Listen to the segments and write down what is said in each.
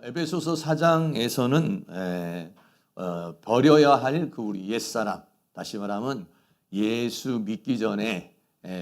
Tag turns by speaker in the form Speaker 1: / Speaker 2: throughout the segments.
Speaker 1: 에베소서 4장에서는 버려야 할 그 우리 옛사람, 다시 말하면 예수 믿기 전에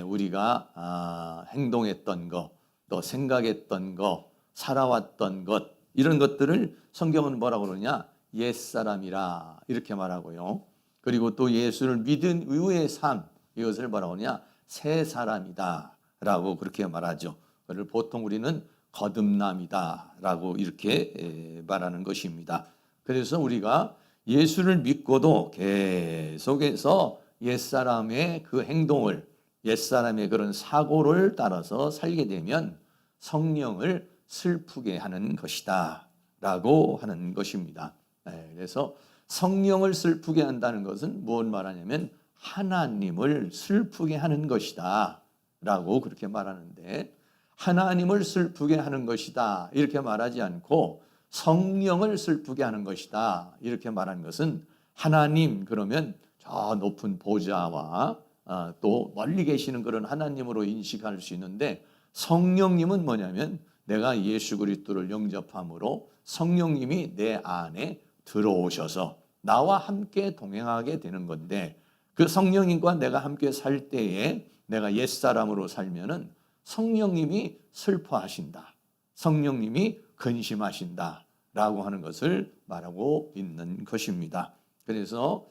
Speaker 1: 우리가 행동했던 것, 또 생각했던 것, 살아왔던 것, 이런 것들을 성경은 뭐라고 그러냐? 옛사람이라 이렇게 말하고요. 그리고 또 예수를 믿은 이후의 삶, 이것을 뭐라고 하냐? 새 사람이다 라고 그렇게 말하죠. 그걸 보통 우리는 거듭남이다 라고 이렇게 말하는 것입니다. 그래서 우리가 예수를 믿고도 계속해서 옛사람의 그 행동을, 옛사람의 그런 사고를 따라서 살게 되면 성령을 슬프게 하는 것이다 라고 하는 것입니다. 그래서 성령을 슬프게 한다는 것은 무엇 말하냐면 하나님을 슬프게 하는 것이다 라고 그렇게 말하는데, 하나님을 슬프게 하는 것이다 이렇게 말하지 않고 성령을 슬프게 하는 것이다 이렇게 말하는 것은, 하나님 그러면 저 높은 보좌와 또 멀리 계시는 그런 하나님으로 인식할 수 있는데, 성령님은 뭐냐면 내가 예수 그리스도를 영접함으로 성령님이 내 안에 들어오셔서 나와 함께 동행하게 되는 건데, 그 성령님과 내가 함께 살 때에 내가 옛사람으로 살면은 성령님이 슬퍼하신다, 성령님이 근심하신다 라고 하는 것을 말하고 있는 것입니다. 그래서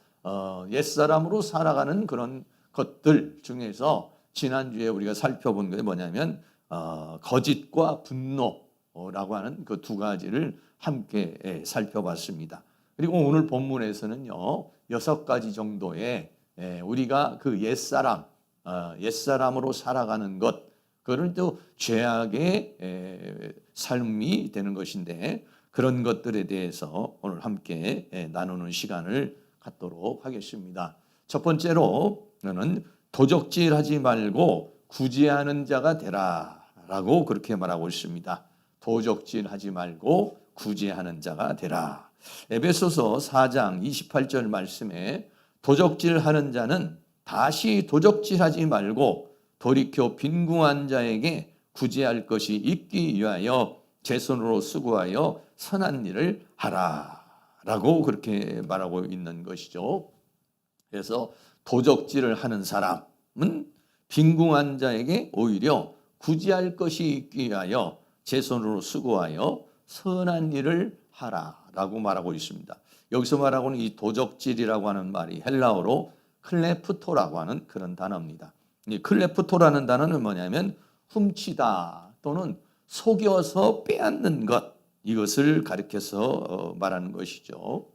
Speaker 1: 옛사람으로 살아가는 그런 것들 중에서 지난주에 우리가 살펴본 게 뭐냐면 거짓과 분노라고 하는 그 두 가지를 함께 살펴봤습니다. 그리고 오늘 본문에서는요 6가지 정도의 우리가 그 옛사람으로 살아가는 것, 그거는 또 죄악의 삶이 되는 것인데, 그런 것들에 대해서 오늘 함께 나누는 시간을 갖도록 하겠습니다. 첫 번째로는 도적질하지 말고 구제하는 자가 되라 라고 그렇게 말하고 있습니다. 도적질하지 말고 구제하는 자가 되라. 에베소서 4장 28절 말씀에 도적질하는 자는 다시 도적질하지 말고 돌이켜 빈궁한 자에게 구제할 것이 있기 위하여 제 손으로 수고하여 선한 일을 하라 라고 그렇게 말하고 있는 것이죠. 그래서 도적질을 하는 사람은 빈궁한 자에게 오히려 구제할 것이 있기 위하여 제 손으로 수고하여 선한 일을 하라 라고 말하고 있습니다. 여기서 말하고는 이 도적질이라고 하는 말이 헬라어로 클레프토라고 하는 그런 단어입니다. 이 클레프토라는 단어는 뭐냐면 훔치다 또는 속여서 빼앗는 것, 이것을 가리켜서 말하는 것이죠.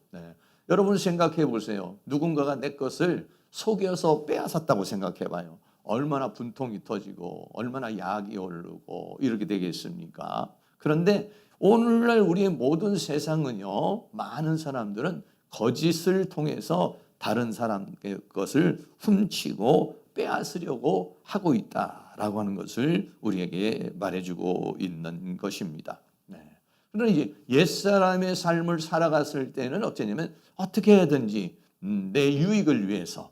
Speaker 1: 여러분 생각해 보세요. 누군가가 내 것을 속여서 빼앗았다고 생각해 봐요. 얼마나 분통이 터지고 얼마나 약이 오르고 이렇게 되겠습니까? 그런데 오늘날 우리의 모든 세상은요, 많은 사람들은 거짓을 통해서 다른 사람의 것을 훔치고 빼앗으려고 하고 있다라고 하는 것을 우리에게 말해주고 있는 것입니다. 그러나 이제 옛사람의 삶을 살아갔을 때는 어쩌냐면 어떻게 해야든지 내 유익을 위해서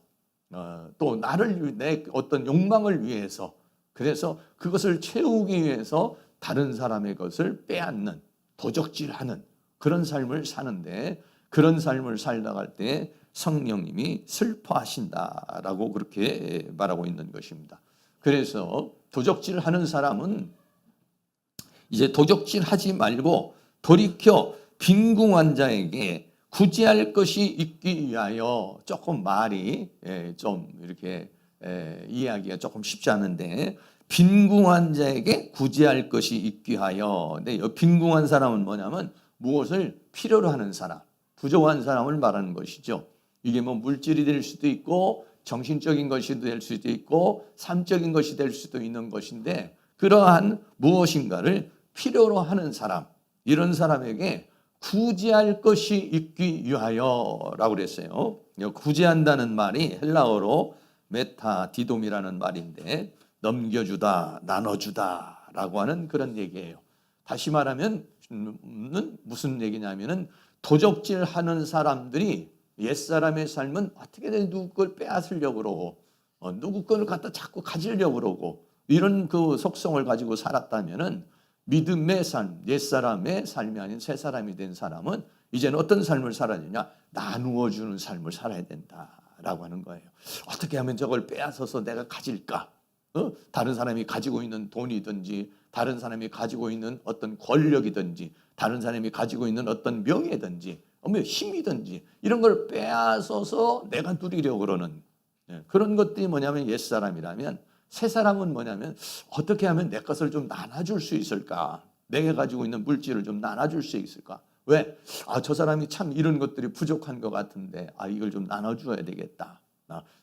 Speaker 1: 또 나를, 내 어떤 욕망을 위해서, 그래서 그것을 채우기 위해서 다른 사람의 것을 빼앗는, 도적질하는 그런 삶을 사는데, 그런 삶을 살다갈 때 성령님이 슬퍼하신다라고 그렇게 말하고 있는 것입니다. 그래서 도적질하는 사람은 이제 도적질하지 말고 돌이켜 빈궁한 자에게 구제할 것이 있기 위하여, 조금 말이 좀 이렇게 이해하기가 조금 쉽지 않은데, 빈궁한 자에게 구제할 것이 있기 위하여. 근데 빈궁한 사람은 뭐냐면 무엇을 필요로 하는 사람, 부족한 사람을 말하는 것이죠. 이게 뭐 물질이 될 수도 있고 정신적인 것이 될 수도 있고 삶적인 것이 될 수도 있는 것인데, 그러한 무엇인가를 필요로 하는 사람, 이런 사람에게 구제할 것이 있기 위하여라고 그랬어요. 구제한다는 말이 헬라어로 메타디돔이라는 말인데, 넘겨주다, 나눠주다라고 하는 그런 얘기예요. 다시 말하면 무슨 얘기냐면은 도적질하는 사람들이 옛사람의 삶은 어떻게든 누구 걸 빼앗으려고 그러고 누구 걸 갖다 자꾸 가지려고 그러고 이런 그 속성을 가지고 살았다면은, 믿음의 삶, 옛사람의 삶이 아닌 새 사람이 된 사람은 이제는 어떤 삶을 살아야 되냐? 나누어 주는 삶을 살아야 된다라고 하는 거예요. 어떻게 하면 저걸 빼앗아서 내가 가질까? 다른 사람이 가지고 있는 돈이든지, 다른 사람이 가지고 있는 어떤 권력이든지, 다른 사람이 가지고 있는 어떤 명예든지, 힘이든지 이런 걸 빼앗아서 내가 누리려고 그러는 그런 것들이 뭐냐면 옛사람이라면, 새 사람은 뭐냐면 어떻게 하면 내 것을 좀 나눠줄 수 있을까? 내가 가지고 있는 물질을 좀 나눠줄 수 있을까? 왜? 저 사람이 참 이런 것들이 부족한 것 같은데 이걸 좀 나눠줘야 되겠다.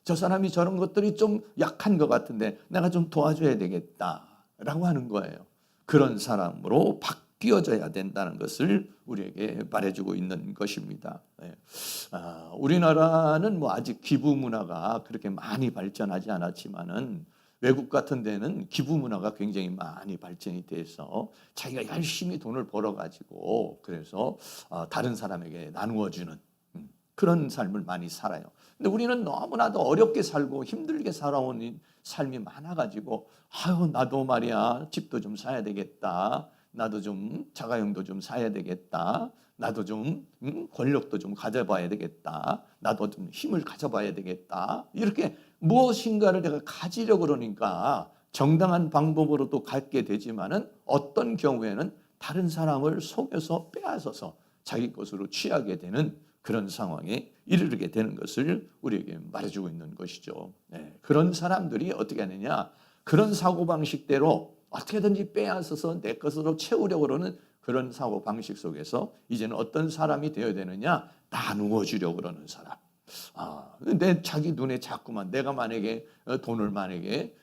Speaker 1: 저 사람이 저런 것들이 좀 약한 것 같은데 내가 좀 도와줘야 되겠다라고 하는 거예요. 그런 사람으로 바뀌어져야 된다는 것을 우리에게 말해주고 있는 것입니다. 우리나라는 뭐 아직 기부 문화가 그렇게 많이 발전하지 않았지만은 외국 같은 데는 기부 문화가 굉장히 많이 발전이 돼서 자기가 열심히 돈을 벌어가지고 그래서 다른 사람에게 나누어주는 그런 삶을 많이 살아요. 근데 우리는 너무나도 어렵게 살고 힘들게 살아온 삶이 많아가지고 나도 말이야 집도 좀 사야 되겠다. 나도 좀 자가용도 좀 사야 되겠다. 나도 좀 권력도 좀 가져봐야 되겠다. 나도 좀 힘을 가져봐야 되겠다. 이렇게 무엇인가를 내가 가지려고 그러니까 정당한 방법으로도 갖게 되지만은 어떤 경우에는 다른 사람을 속여서 빼앗아서 자기 것으로 취하게 되는 그런 상황에 이르게 되는 것을 우리에게 말해주고 있는 것이죠. 그런 사람들이 어떻게 하느냐? 그런 사고방식대로 어떻게든지 빼앗아서 내 것으로 채우려고 그러는 그런 사고방식 속에서 이제는 어떤 사람이 되어야 되느냐? 나누어 주려고 그러는 사람. 내 자기 눈에 자꾸만 내가 만약에 돈을 만약에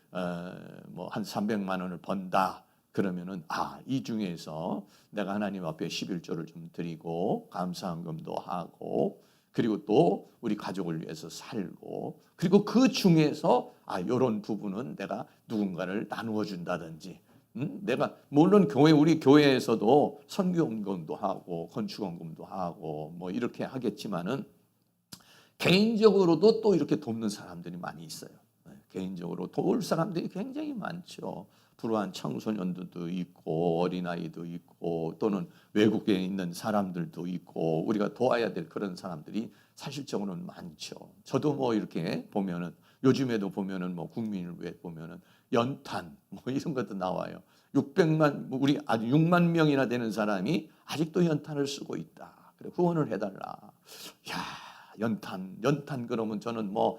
Speaker 1: 뭐 한 300만 원을 번다. 그러면은 이 중에서 내가 하나님 앞에 11조를 좀 드리고 감사헌금도 하고 그리고 또 우리 가족을 위해서 살고 그리고 그 중에서 이런 부분은 내가 누군가를 나누어 준다든지 내가 물론 우리 교회에서도 선교헌금도 하고 건축헌금도 하고 뭐 이렇게 하겠지만은 개인적으로도 또 이렇게 돕는 사람들이 많이 있어요. 개인적으로 도울 사람들이 굉장히 많죠. 불우한 청소년들도 있고 어린아이도 있고 또는 외국에 있는 사람들도 있고 우리가 도와야 될 그런 사람들이 사실적으로는 많죠. 저도 뭐 이렇게 보면은 요즘에도 보면은 뭐 국민을 위해 보면은 연탄 뭐 이런 것도 나와요. 600만 우리 아주 6만 명이나 되는 사람이 아직도 연탄을 쓰고 있다. 그래 후원을 해달라. 연탄 그러면 저는 뭐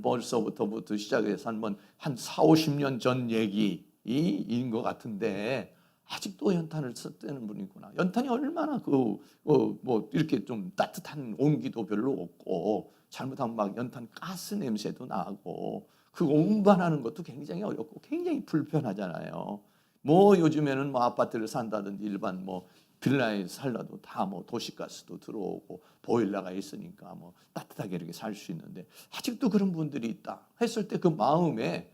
Speaker 1: 벌써부터 시작해서 한 4, 50년 전 얘기인 것 같은데 아직도 연탄을 쓰는 분이구나. 연탄이 얼마나 뭐 이렇게 좀 따뜻한 온기도 별로 없고 잘못하면 막 연탄 가스 냄새도 나고 그거 운반하는 것도 굉장히 어렵고 굉장히 불편하잖아요. 뭐 요즘에는 뭐 아파트를 산다든지 일반 뭐 빌라에 살라도 다 뭐 도시가스도 들어오고 보일러가 있으니까 뭐 따뜻하게 이렇게 살 수 있는데 아직도 그런 분들이 있다 했을 때 그 마음에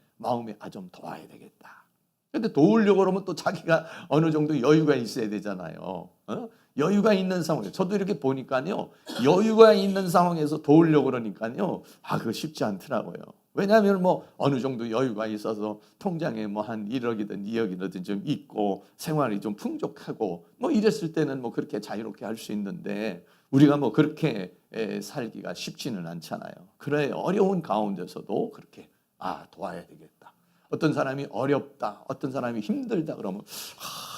Speaker 1: 좀 도와야 되겠다. 근데 도우려고 그러면 또 자기가 어느 정도 여유가 있어야 되잖아요. 여유가 있는 상황에 저도 이렇게 보니까요. 여유가 있는 상황에서 도우려고 그러니까요. 그거 쉽지 않더라고요. 왜냐하면 뭐 어느 정도 여유가 있어서 통장에 뭐 한 1억이든 2억이든 좀 있고 생활이 좀 풍족하고 뭐 이랬을 때는 뭐 그렇게 자유롭게 할 수 있는데 우리가 뭐 그렇게 살기가 쉽지는 않잖아요. 그래 어려운 가운데서도 그렇게 도와야 되겠다. 어떤 사람이 어렵다, 어떤 사람이 힘들다 그러면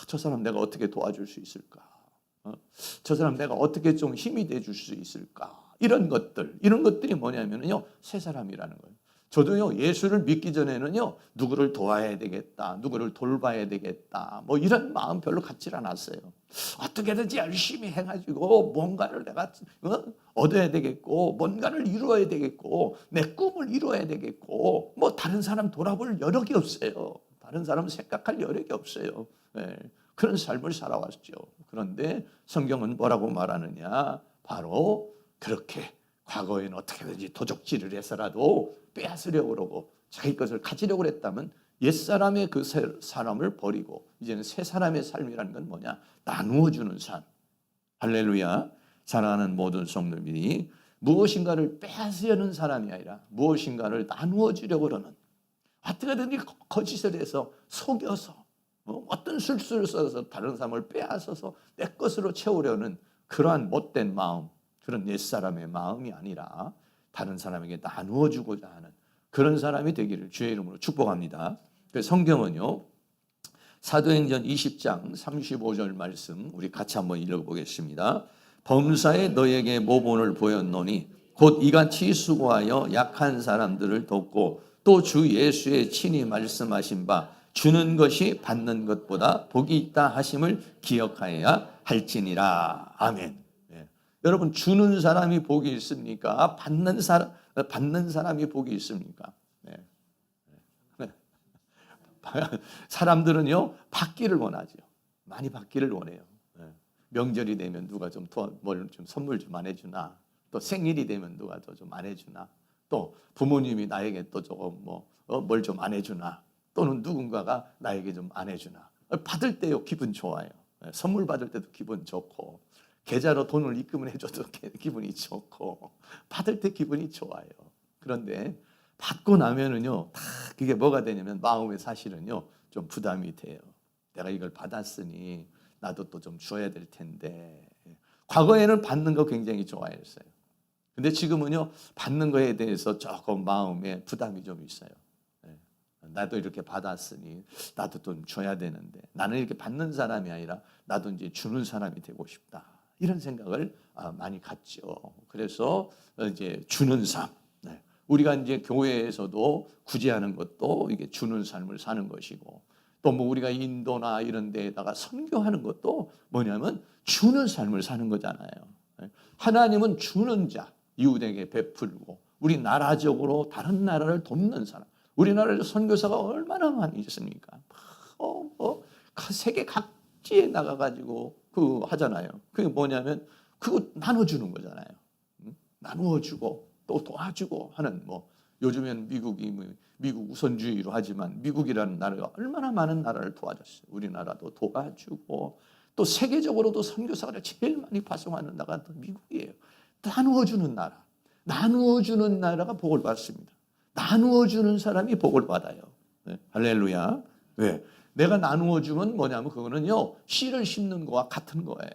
Speaker 1: 저 사람 내가 어떻게 도와줄 수 있을까? 저 사람 내가 어떻게 좀 힘이 돼줄 수 있을까? 이런 것들이 뭐냐면요 새 사람이라는 거예요. 저도요 예수를 믿기 전에는요 누구를 도와야 되겠다, 누구를 돌봐야 되겠다, 뭐 이런 마음 별로 갖질 않았어요. 어떻게든지 열심히 해가지고 뭔가를 내가 얻어야 되겠고, 뭔가를 이루어야 되겠고, 내 꿈을 이루어야 되겠고, 뭐 다른 사람 돌아볼 여력이 없어요. 다른 사람 생각할 여력이 없어요. 그런 삶을 살아왔죠. 그런데 성경은 뭐라고 말하느냐? 바로 그렇게 과거에는 어떻게든지 도적질을 해서라도 빼앗으려고 그러고 자기 것을 가지려고 했다면 옛사람의 그 사람을 버리고 이제는 새 사람의 삶이라는 건 뭐냐? 나누어주는 삶. 할렐루야. 사랑하는 모든 성도들이 무엇인가를 빼앗으려는 사람이 아니라 무엇인가를 나누어주려고 그러는 어떻게든지 거짓을 해서 속여서 어떤 술수를 써서 다른 사람을 빼앗아서 내 것으로 채우려는 그러한 못된 마음, 그런 옛사람의 마음이 아니라 다른 사람에게 나누어 주고자 하는 그런 사람이 되기를 주의 이름으로 축복합니다. 성경은요, 사도행전 20장 35절 말씀 우리 같이 한번 읽어보겠습니다. 범사에 너에게 모본을 보였노니 곧 이같이 수고하여 약한 사람들을 돕고 또 주 예수의 친히 말씀하신 바 주는 것이 받는 것보다 복이 있다 하심을 기억하여야 할지니라. 아멘. 예. 여러분, 주는 사람이 복이 있습니까? 받는 사람이 복이 있습니까? 예. 예. 사람들은요, 받기를 원하죠. 많이 받기를 원해요. 예. 명절이 되면 누가 좀 선물 좀 안 해주나? 또 생일이 되면 누가 더 좀 안 해주나? 또 부모님이 나에게 또 조금 뭘 좀 안 해주나? 또는 누군가가 나에게 좀 안 해주나? 받을 때요, 기분 좋아요. 선물 받을 때도 기분 좋고, 계좌로 돈을 입금을 해줘도 기분이 좋고, 받을 때 기분이 좋아요. 그런데 받고 나면은요, 다 그게 뭐가 되냐면 마음에 사실은요, 좀 부담이 돼요. 내가 이걸 받았으니 나도 또 좀 줘야 될 텐데. 과거에는 받는 거 굉장히 좋아했어요. 근데 지금은요, 받는 거에 대해서 조금 마음에 부담이 좀 있어요. 나도 이렇게 받았으니 나도 좀 줘야 되는데, 나는 이렇게 받는 사람이 아니라 나도 이제 주는 사람이 되고 싶다. 이런 생각을 많이 갖죠. 그래서 이제 주는 삶. 우리가 이제 교회에서도 구제하는 것도 이게 주는 삶을 사는 것이고, 또 뭐 우리가 인도나 이런 데에다가 선교하는 것도 뭐냐면 주는 삶을 사는 거잖아요. 하나님은 주는 자, 이웃에게 베풀고 우리나라적으로 다른 나라를 돕는 사람. 우리나라에서 선교사가 얼마나 많이 있습니까? 세계 각지에 나가가지고 하잖아요. 그게 뭐냐면 그거 나눠주는 거잖아요. 나누어주고 또 도와주고 하는 요즘엔 미국 우선주의로 하지만 미국이라는 나라가 얼마나 많은 나라를 도와줬어요. 우리나라도 도와주고 또 세계적으로도 선교사가 제일 많이 파송하는 나라가 미국이에요. 나누어주는 나라. 나누어주는 나라가 복을 받습니다. 나누어주는 사람이 복을 받아요. 네. 할렐루야. 왜? 내가 나누어주면 뭐냐면 그거는요, 씨를 심는 거와 같은 거예요.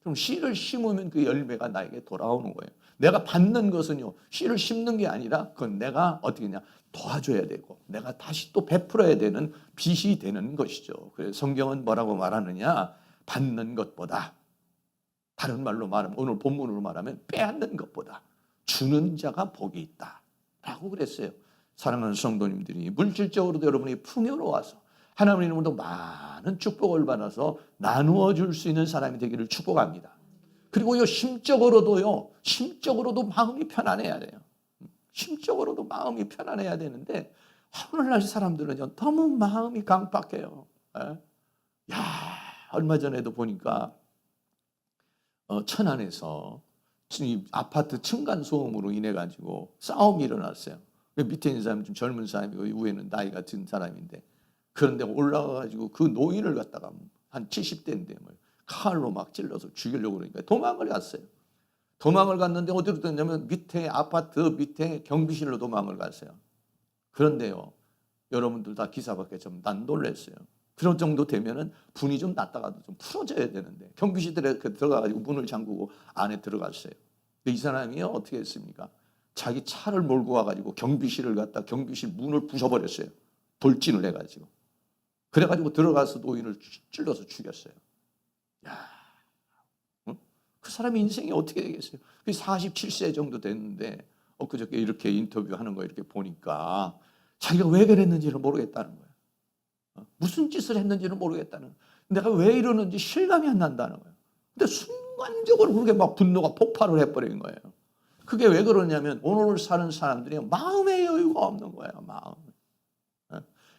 Speaker 1: 그럼 씨를 심으면 그 열매가 나에게 돌아오는 거예요. 내가 받는 것은요, 씨를 심는 게 아니라 그건 내가 어떻게 하냐, 도와줘야 되고 내가 다시 또 베풀어야 되는 빚이 되는 것이죠. 그래서 성경은 뭐라고 말하느냐, 받는 것보다, 다른 말로 말하면 오늘 본문으로 말하면 빼앗는 것보다 주는 자가 복이 있다 라고 그랬어요. 사랑하는 성도님들이 물질적으로도 여러분이 풍요로워서 하나님 이름으로 많은 축복을 받아서 나누어 줄 수 있는 사람이 되기를 축복합니다. 그리고요, 심적으로도 마음이 편안해야 돼요. 심적으로도 마음이 편안해야 되는데 오늘날 사람들은요, 너무 마음이 강박해요. 얼마 전에도 보니까 천안에서 아파트 층간 소음으로 인해 가지고 싸움이 일어났어요. 밑에 있는 사람은 좀 젊은 사람이고 위에는 나이가 든 사람인데, 그런데 올라가 가지고 그 노인을 갖다가 한 70대인데 칼로 막 찔러서 죽이려고 그러니까 도망을 갔어요. 도망을 갔는데 어디로 갔냐면 밑에 아파트 밑에 경비실로 도망을 갔어요. 그런데요, 여러분들 다 기사 밖에 좀 난 놀랐어요. 그런 정도 되면은 분이 좀 났다가도 좀 풀어져야 되는데 경비실에 들어가가지고 문을 잠그고 안에 들어갔어요. 근데 이 사람이요, 어떻게 했습니까? 자기 차를 몰고 와가지고 경비실을 갔다 경비실 문을 부숴버렸어요. 돌진을 해가지고. 그래가지고 들어가서 노인을 찔러서 죽였어요. 그 사람의 인생이 어떻게 되겠어요? 47세 정도 됐는데 엊그저께 이렇게 인터뷰하는 거 이렇게 보니까 자기가 왜 그랬는지를 모르겠다는 거예요. 무슨 짓을 했는지를 모르겠다는 거예요. 내가 왜 이러는지 실감이 안 난다는 거예요. 근데 순간적으로 그렇게 막 분노가 폭발을 해버린 거예요. 그게 왜 그러냐면 오늘 사는 사람들이 마음의 여유가 없는 거예요.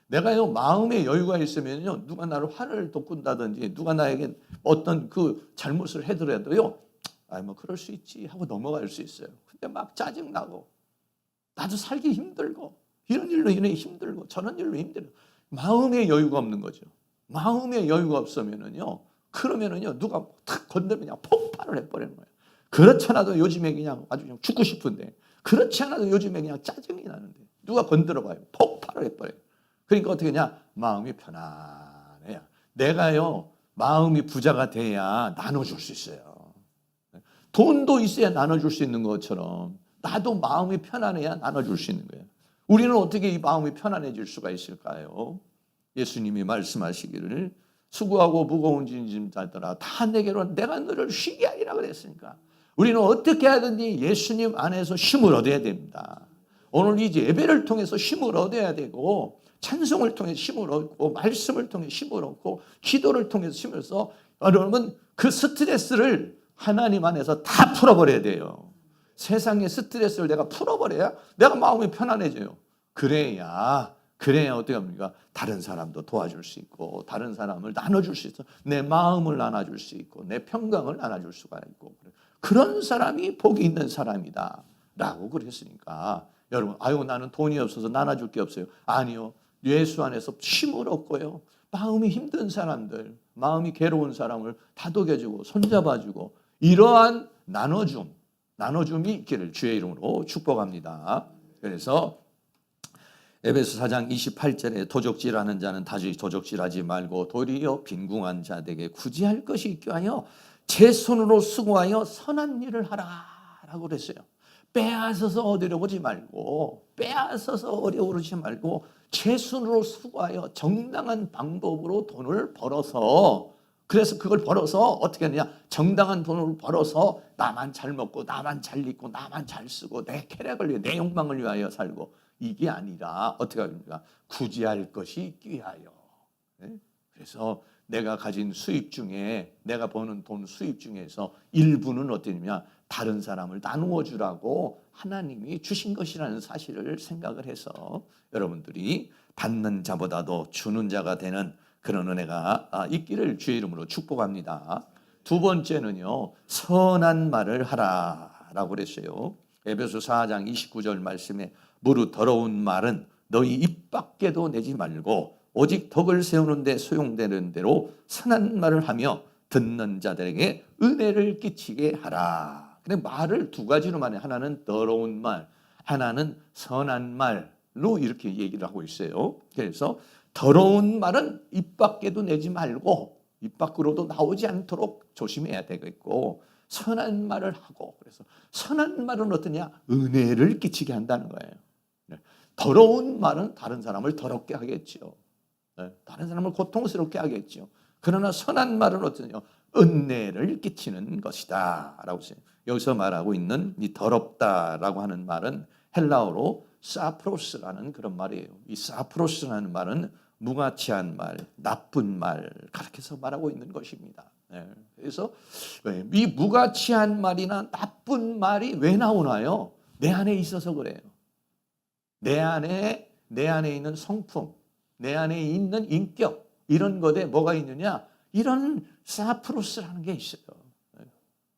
Speaker 1: 내가요, 마음의 여유가 있으면요, 누가 나를 화를 돋군다든지 누가 나에게 어떤 그 잘못을 해더라도요, 그럴 수 있지 하고 넘어갈 수 있어요. 근데 막 짜증나고 나도 살기 힘들고 이런 일로 인해 힘들고 저런 일로 힘들고 마음의 여유가 없는 거죠. 마음의 여유가 없으면은요, 그러면은요, 누가 탁 건드리면 그냥 폭발을 해버리는 거예요. 그렇지 않아도 요즘에 그냥 아주 그냥 죽고 싶은데, 그렇지 않아도 요즘에 그냥 짜증이 나는데 누가 건드려봐요, 폭발을 해버려요. 그러니까 어떻게 하냐, 마음이 편안해져요. 내가요 마음이 부자가 돼야 나눠줄 수 있어요. 돈도 있어야 나눠줄 수 있는 것처럼 나도 마음이 편안해야 나눠줄 수 있는 거예요. 우리는 어떻게 이 마음이 편안해질 수가 있을까요? 예수님이 말씀하시기를 수고하고 무거운 짐 자들아 다 내게로 내가 너를 쉬게 하리라 그랬으니까 우리는 어떻게 하든지 예수님 안에서 힘을 얻어야 됩니다. 오늘 이 예배를 통해서 힘을 얻어야 되고 찬송을 통해서 힘을 얻고 말씀을 통해 힘을 얻고 기도를 통해서 힘을 얻어서 여러분 그 스트레스를 하나님 안에서 다 풀어버려야 돼요. 세상의 스트레스를 내가 풀어버려야 내가 마음이 편안해져요. 그래야 어떻게 합니까? 다른 사람도 도와줄 수 있고 다른 사람을 나눠줄 수 있어. 내 마음을 나눠줄 수 있고 내 평강을 나눠줄 수가 있고 그런 사람이 복이 있는 사람이다 라고 그랬으니까 여러분 나는 돈이 없어서 나눠줄 게 없어요. 아니요. 예수 안에서 힘을 얻고요. 마음이 힘든 사람들, 마음이 괴로운 사람을 다독여주고 손잡아주고 이러한 나눠줌이 있기를 주의 이름으로 축복합니다. 그래서 에베소 4장 28절에 도적질하는 자는 다시 도적질하지 말고 도리어 빈궁한 자에게 구제할 것이 있게 하여 제 손으로 수고하여 선한 일을 하라라고 그랬어요. 빼앗아서 어려우지 말고 제 손으로 수고하여 정당한 방법으로 돈을 벌어서 그래서 그걸 벌어서 어떻게 하느냐 정당한 돈을 벌어서 나만 잘 먹고 나만 잘 입고 나만 잘 쓰고 내 쾌락을 위해 내 욕망을 위하여 살고 이게 아니라 어떻게 합니까? 구제할 것이 있기 위하여. 그래서 내가 가진 수입 중에 내가 버는 돈 수입 중에서 일부는 어떠냐 다른 사람을 나누어 주라고 하나님이 주신 것이라는 사실을 생각을 해서 여러분들이 받는 자보다도 주는 자가 되는 그런 은혜가 있기를 주의 이름으로 축복합니다. 두 번째는요 선한 말을 하라라고 그랬어요. 에베소 4장 29절 말씀에 무릇 더러운 말은 너희 입 밖에도 내지 말고 오직 덕을 세우는 데 소용되는 대로 선한 말을 하며 듣는 자들에게 은혜를 끼치게 하라. 근데 말을 두 가지로 말해. 하나는 더러운 말, 하나는 선한 말로 이렇게 얘기를 하고 있어요. 그래서 더러운 말은 입 밖에도 내지 말고 입 밖으로도 나오지 않도록 조심해야 되겠고 선한 말을 하고 그래서 선한 말은 어떠냐? 은혜를 끼치게 한다는 거예요. 더러운 말은 다른 사람을 더럽게 하겠죠. 다른 사람을 고통스럽게 하겠죠. 그러나 선한 말은 어떠냐? 은혜를 끼치는 것이다 라고 했어요. 여기서 말하고 있는 이 더럽다라고 하는 말은 헬라어로 사프로스라는 그런 말이에요. 이 사프로스라는 말은 무가치한 말, 나쁜 말 그렇게 해서 말하고 있는 것입니다. 그래서 이 무가치한 말이나 나쁜 말이 왜 나오나요? 내 안에 있어서 그래요. 내 안에 있는 성품, 내 안에 있는 인격 이런 것에 뭐가 있느냐? 이런 사프로스라는 게 있어요.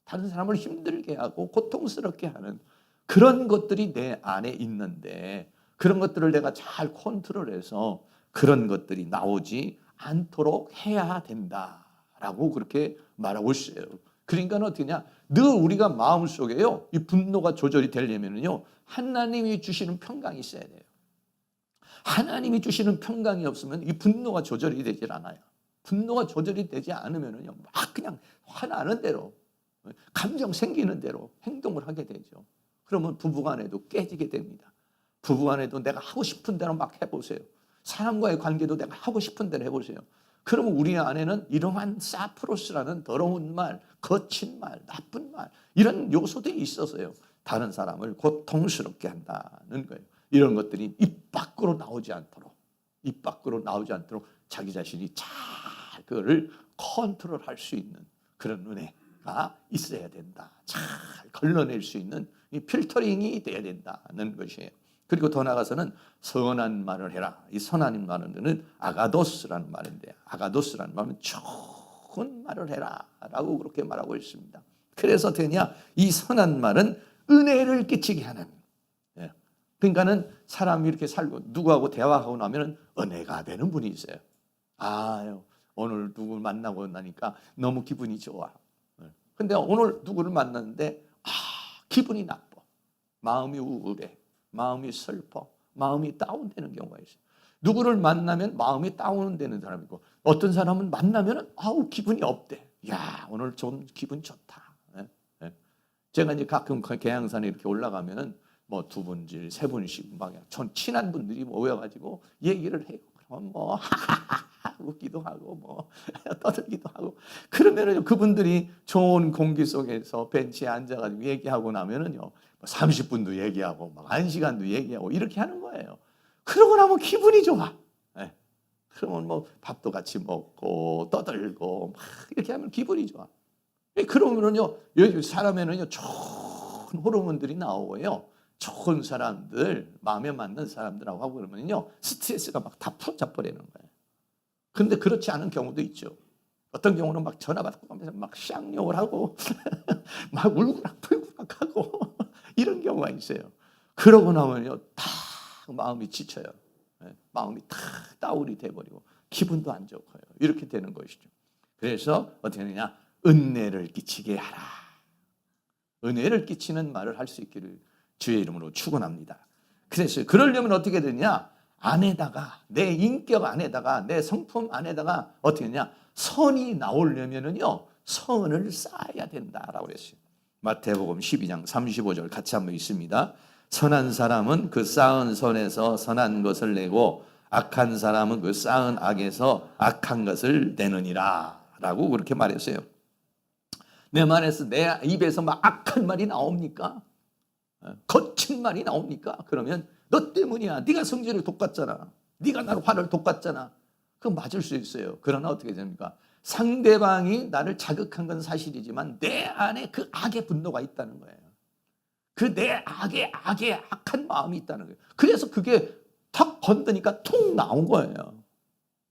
Speaker 1: 다른 사람을 힘들게 하고 고통스럽게 하는 그런 것들이 내 안에 있는데 그런 것들을 내가 잘 컨트롤해서 그런 것들이 나오지 않도록 해야 된다라고 그렇게 말하고 있어요. 그러니까 어떻게냐? 늘 우리가 마음속에요. 이 분노가 조절이 되려면요. 하나님이 주시는 평강이 있어야 돼요. 하나님이 주시는 평강이 없으면 이 분노가 조절이 되질 않아요. 분노가 조절이 되지 않으면요. 막 그냥 화나는 대로 감정 생기는 대로 행동을 하게 되죠. 그러면 부부간에도 깨지게 됩니다. 부부간에도 내가 하고 싶은 대로 막 해보세요. 사람과의 관계도 내가 하고 싶은 대로 해보세요. 그러면 우리 안에는 이러한 사프로스라는 더러운 말, 거친 말, 나쁜 말 이런 요소들이 있어서요. 다른 사람을 고통스럽게 한다는 거예요. 이런 것들이 입 밖으로 나오지 않도록 자기 자신이 잘 그거를 컨트롤할 수 있는 그런 은혜가 있어야 된다. 잘 걸러낼 수 있는 이 필터링이 돼야 된다는 것이에요. 그리고 더 나아가서는 선한 말을 해라. 이 선한 말은 아가도스라는 말인데 아가도스라는 말은 좋은 말을 해라 라고 그렇게 말하고 있습니다. 그래서 되냐? 이 선한 말은 은혜를 끼치게 하는 그러니까는 사람이 이렇게 살고 누구하고 대화하고 나면 은혜가 되는 분이 있어요. 오늘 누구를 만나고 나니까 너무 기분이 좋아. 근데 오늘 누구를 만났는데 기분이 나빠. 마음이 우울해. 마음이 슬퍼. 마음이 다운되는 경우가 있어요. 누구를 만나면 마음이 다운되는 사람이고 어떤 사람은 만나면 아우 기분이 업돼. 야 오늘 좀 기분 좋다. 예? 예. 제가 이제 가끔 계양산에 이렇게 올라가면은 뭐 두 분씩 세 분씩 막 전 친한 분들이 모여가지고 얘기를 해요. 그러면 뭐 웃기도 하고 뭐 떠들기도 하고 그러면은 그분들이 좋은 공기 속에서 벤치에 앉아가지고 얘기하고 나면은요 30분도 얘기하고 막 1시간도 얘기하고 이렇게 하는 거예요. 그러고 나면 기분이 좋아. 네. 그러면 뭐 밥도 같이 먹고 떠들고 막 이렇게 하면 기분이 좋아. 그러면은요 사람에는요 좋은 호르몬들이 나오고요. 좋은 사람들 마음에 맞는 사람들하고 하고 그러면요 스트레스가 막 다 풀어져 버리는 거예요. 근데 그렇지 않은 경우도 있죠. 어떤 경우는 막 전화 받고 가면서 막 쌍욕을 하고 막 울고락불고락 하고 이런 경우가 있어요. 그러고 나면요 다 마음이 지쳐요. 마음이 다 다운이 돼버리고 기분도 안 좋고요. 이렇게 되는 것이죠. 그래서 어떻게 하느냐 은혜를 끼치게 하라. 은혜를 끼치는 말을 할 수 있기를 주의 이름으로 축원합니다. 그래서 그러려면 어떻게 되냐 안에다가 내 인격 안에다가 내 성품 안에다가 어떻게 하냐 선이 나오려면은요 선을 쌓아야 된다라고 그랬어요. 마태복음 12장 35절 같이 한번 읽습니다. 선한 사람은 그 쌓은 선에서 선한 것을 내고 악한 사람은 그 쌓은 악에서 악한 것을 내느니라 라고 그렇게 말했어요. 내 말에서 내 입에서 막 악한 말이 나옵니까? 거친 말이 나옵니까? 그러면 너 때문이야. 네가 성질을 돋갔잖아. 네가 나를 화를 돋갔잖아. 그건 맞을 수 있어요. 그러나 어떻게 됩니까? 상대방이 나를 자극한 건 사실이지만 내 안에 그 악의 분노가 있다는 거예요. 그 내 악의 악한 마음이 있다는 거예요. 그래서 그게 탁 건드니까 툭 나온 거예요.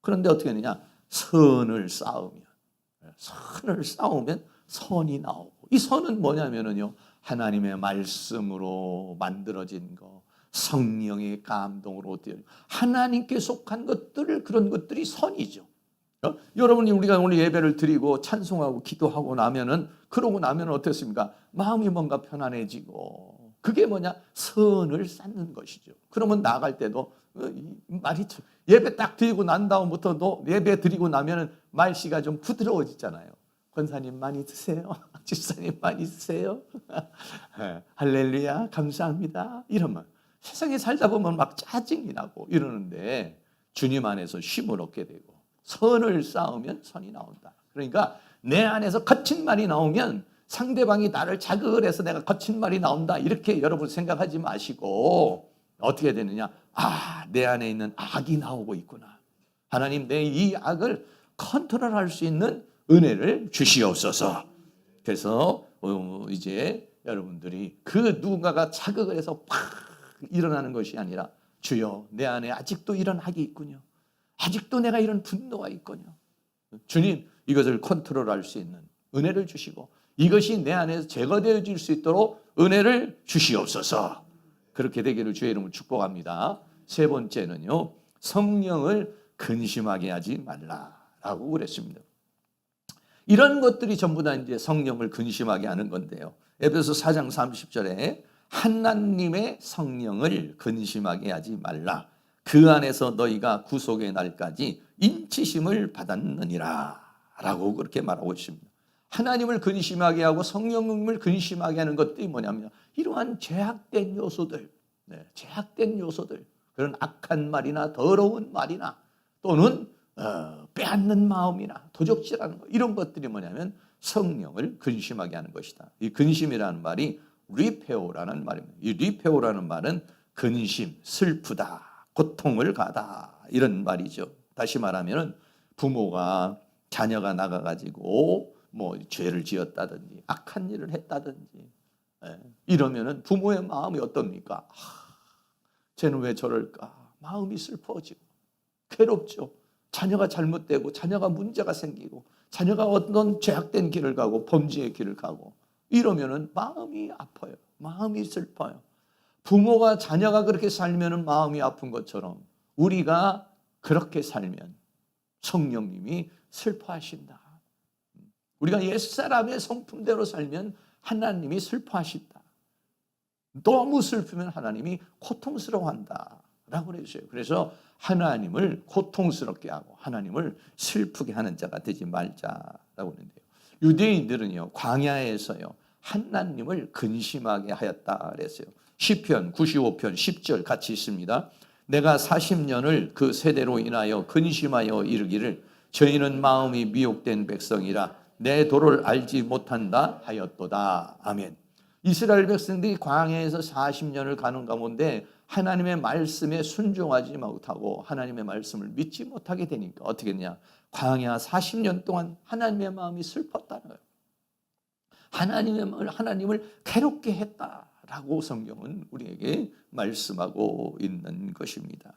Speaker 1: 그런데 어떻게 하느냐? 선을 쌓으면 선이 나오고 이 선은 뭐냐면은요 하나님의 말씀으로 만들어진 거 성령의 감동으로 되어 하나님께 속한 것들 그런 것들이 선이죠. 여러분이 우리가 오늘 예배를 드리고 찬송하고 기도하고 나면은 그러고 나면 어떻습니까? 마음이 뭔가 편안해지고 그게 뭐냐? 선을 쌓는 것이죠. 그러면 나갈 때도 말이 예배 딱 드리고 난 다음부터도 예배 드리고 나면은 말씨가 좀 부드러워지잖아요. 권사님 많이 드세요. 집사님 많이 드세요. 할렐루야 감사합니다. 이러면 세상에 살다 보면 막 짜증이 나고 이러는데 주님 안에서 쉼을 얻게 되고 선을 쌓으면 선이 나온다. 그러니까 내 안에서 거친 말이 나오면 상대방이 나를 자극을 해서 내가 거친 말이 나온다 이렇게 여러분 생각하지 마시고 어떻게 되느냐 내 안에 있는 악이 나오고 있구나. 하나님 내 이 악을 컨트롤할 수 있는 은혜를 주시옵소서. 그래서 이제 여러분들이 그 누군가가 자극을 해서 팍 일어나는 것이 아니라 주여 내 안에 아직도 이런 악이 있군요. 아직도 내가 이런 분노가 있군요. 주님 이것을 컨트롤할 수 있는 은혜를 주시고 이것이 내 안에서 제거되어질 수 있도록 은혜를 주시옵소서. 그렇게 되기를 주의 이름으로 축복합니다. 세 번째는요 성령을 근심하게 하지 말라라고 그랬습니다. 이런 것들이 전부 다 이제 성령을 근심하게 하는 건데요. 에베소 4장 30절에 하나님의 성령을 근심하게 하지 말라. 그 안에서 너희가 구속의 날까지 인치심을 받았느니라 라고 그렇게 말하고 있습니다. 하나님을 근심하게 하고 성령을 근심하게 하는 것들이 뭐냐면 이러한 죄악된 요소들, 죄악된 요소들, 그런 악한 말이나 더러운 말이나 또는 빼앗는 마음이나 도적질하는 것 이런 것들이 뭐냐면 성령을 근심하게 하는 것이다. 이 근심이라는 말이 리페오라는 말입니다. 이 리페오라는 말은 근심, 슬프다, 고통을 가다 이런 말이죠. 다시 말하면 부모가 자녀가 나가가지고 뭐 죄를 지었다든지 악한 일을 했다든지 이러면은 부모의 마음이 어떻습니까? 쟤는 왜 저럴까? 마음이 슬퍼지고 괴롭죠. 자녀가 잘못되고 자녀가 문제가 생기고 자녀가 어떤 죄악된 길을 가고 범죄의 길을 가고 이러면은 마음이 아파요. 마음이 슬퍼요. 부모가 자녀가 그렇게 살면은 마음이 아픈 것처럼 우리가 그렇게 살면 성령님이 슬퍼하신다. 우리가 옛사람의 성품대로 살면 하나님이 슬퍼하신다. 너무 슬프면 하나님이 고통스러워한다 라고 그랬어요. 그래서 하나님을 고통스럽게 하고 하나님을 슬프게 하는 자가 되지 말자라고 하는데요. 유대인들은요, 광야에서요, 하나님을 근심하게 하였다 그랬어요. 시편 95편 10절 같이 있습니다. 내가 40년을 그 세대로 인하여 근심하여 이르기를 저희는 마음이 미혹된 백성이라 내 도를 알지 못한다 하였도다. 아멘. 이스라엘 백성들이 광야에서 40년을 가는 가운데 하나님의 말씀에 순종하지 못하고 하나님의 말씀을 믿지 못하게 되니까 어떻게 했냐? 광야 40년 동안 하나님의 마음이 슬펐다는 거예요. 하나님을 괴롭게 했다라고 성경은 우리에게 말씀하고 있는 것입니다.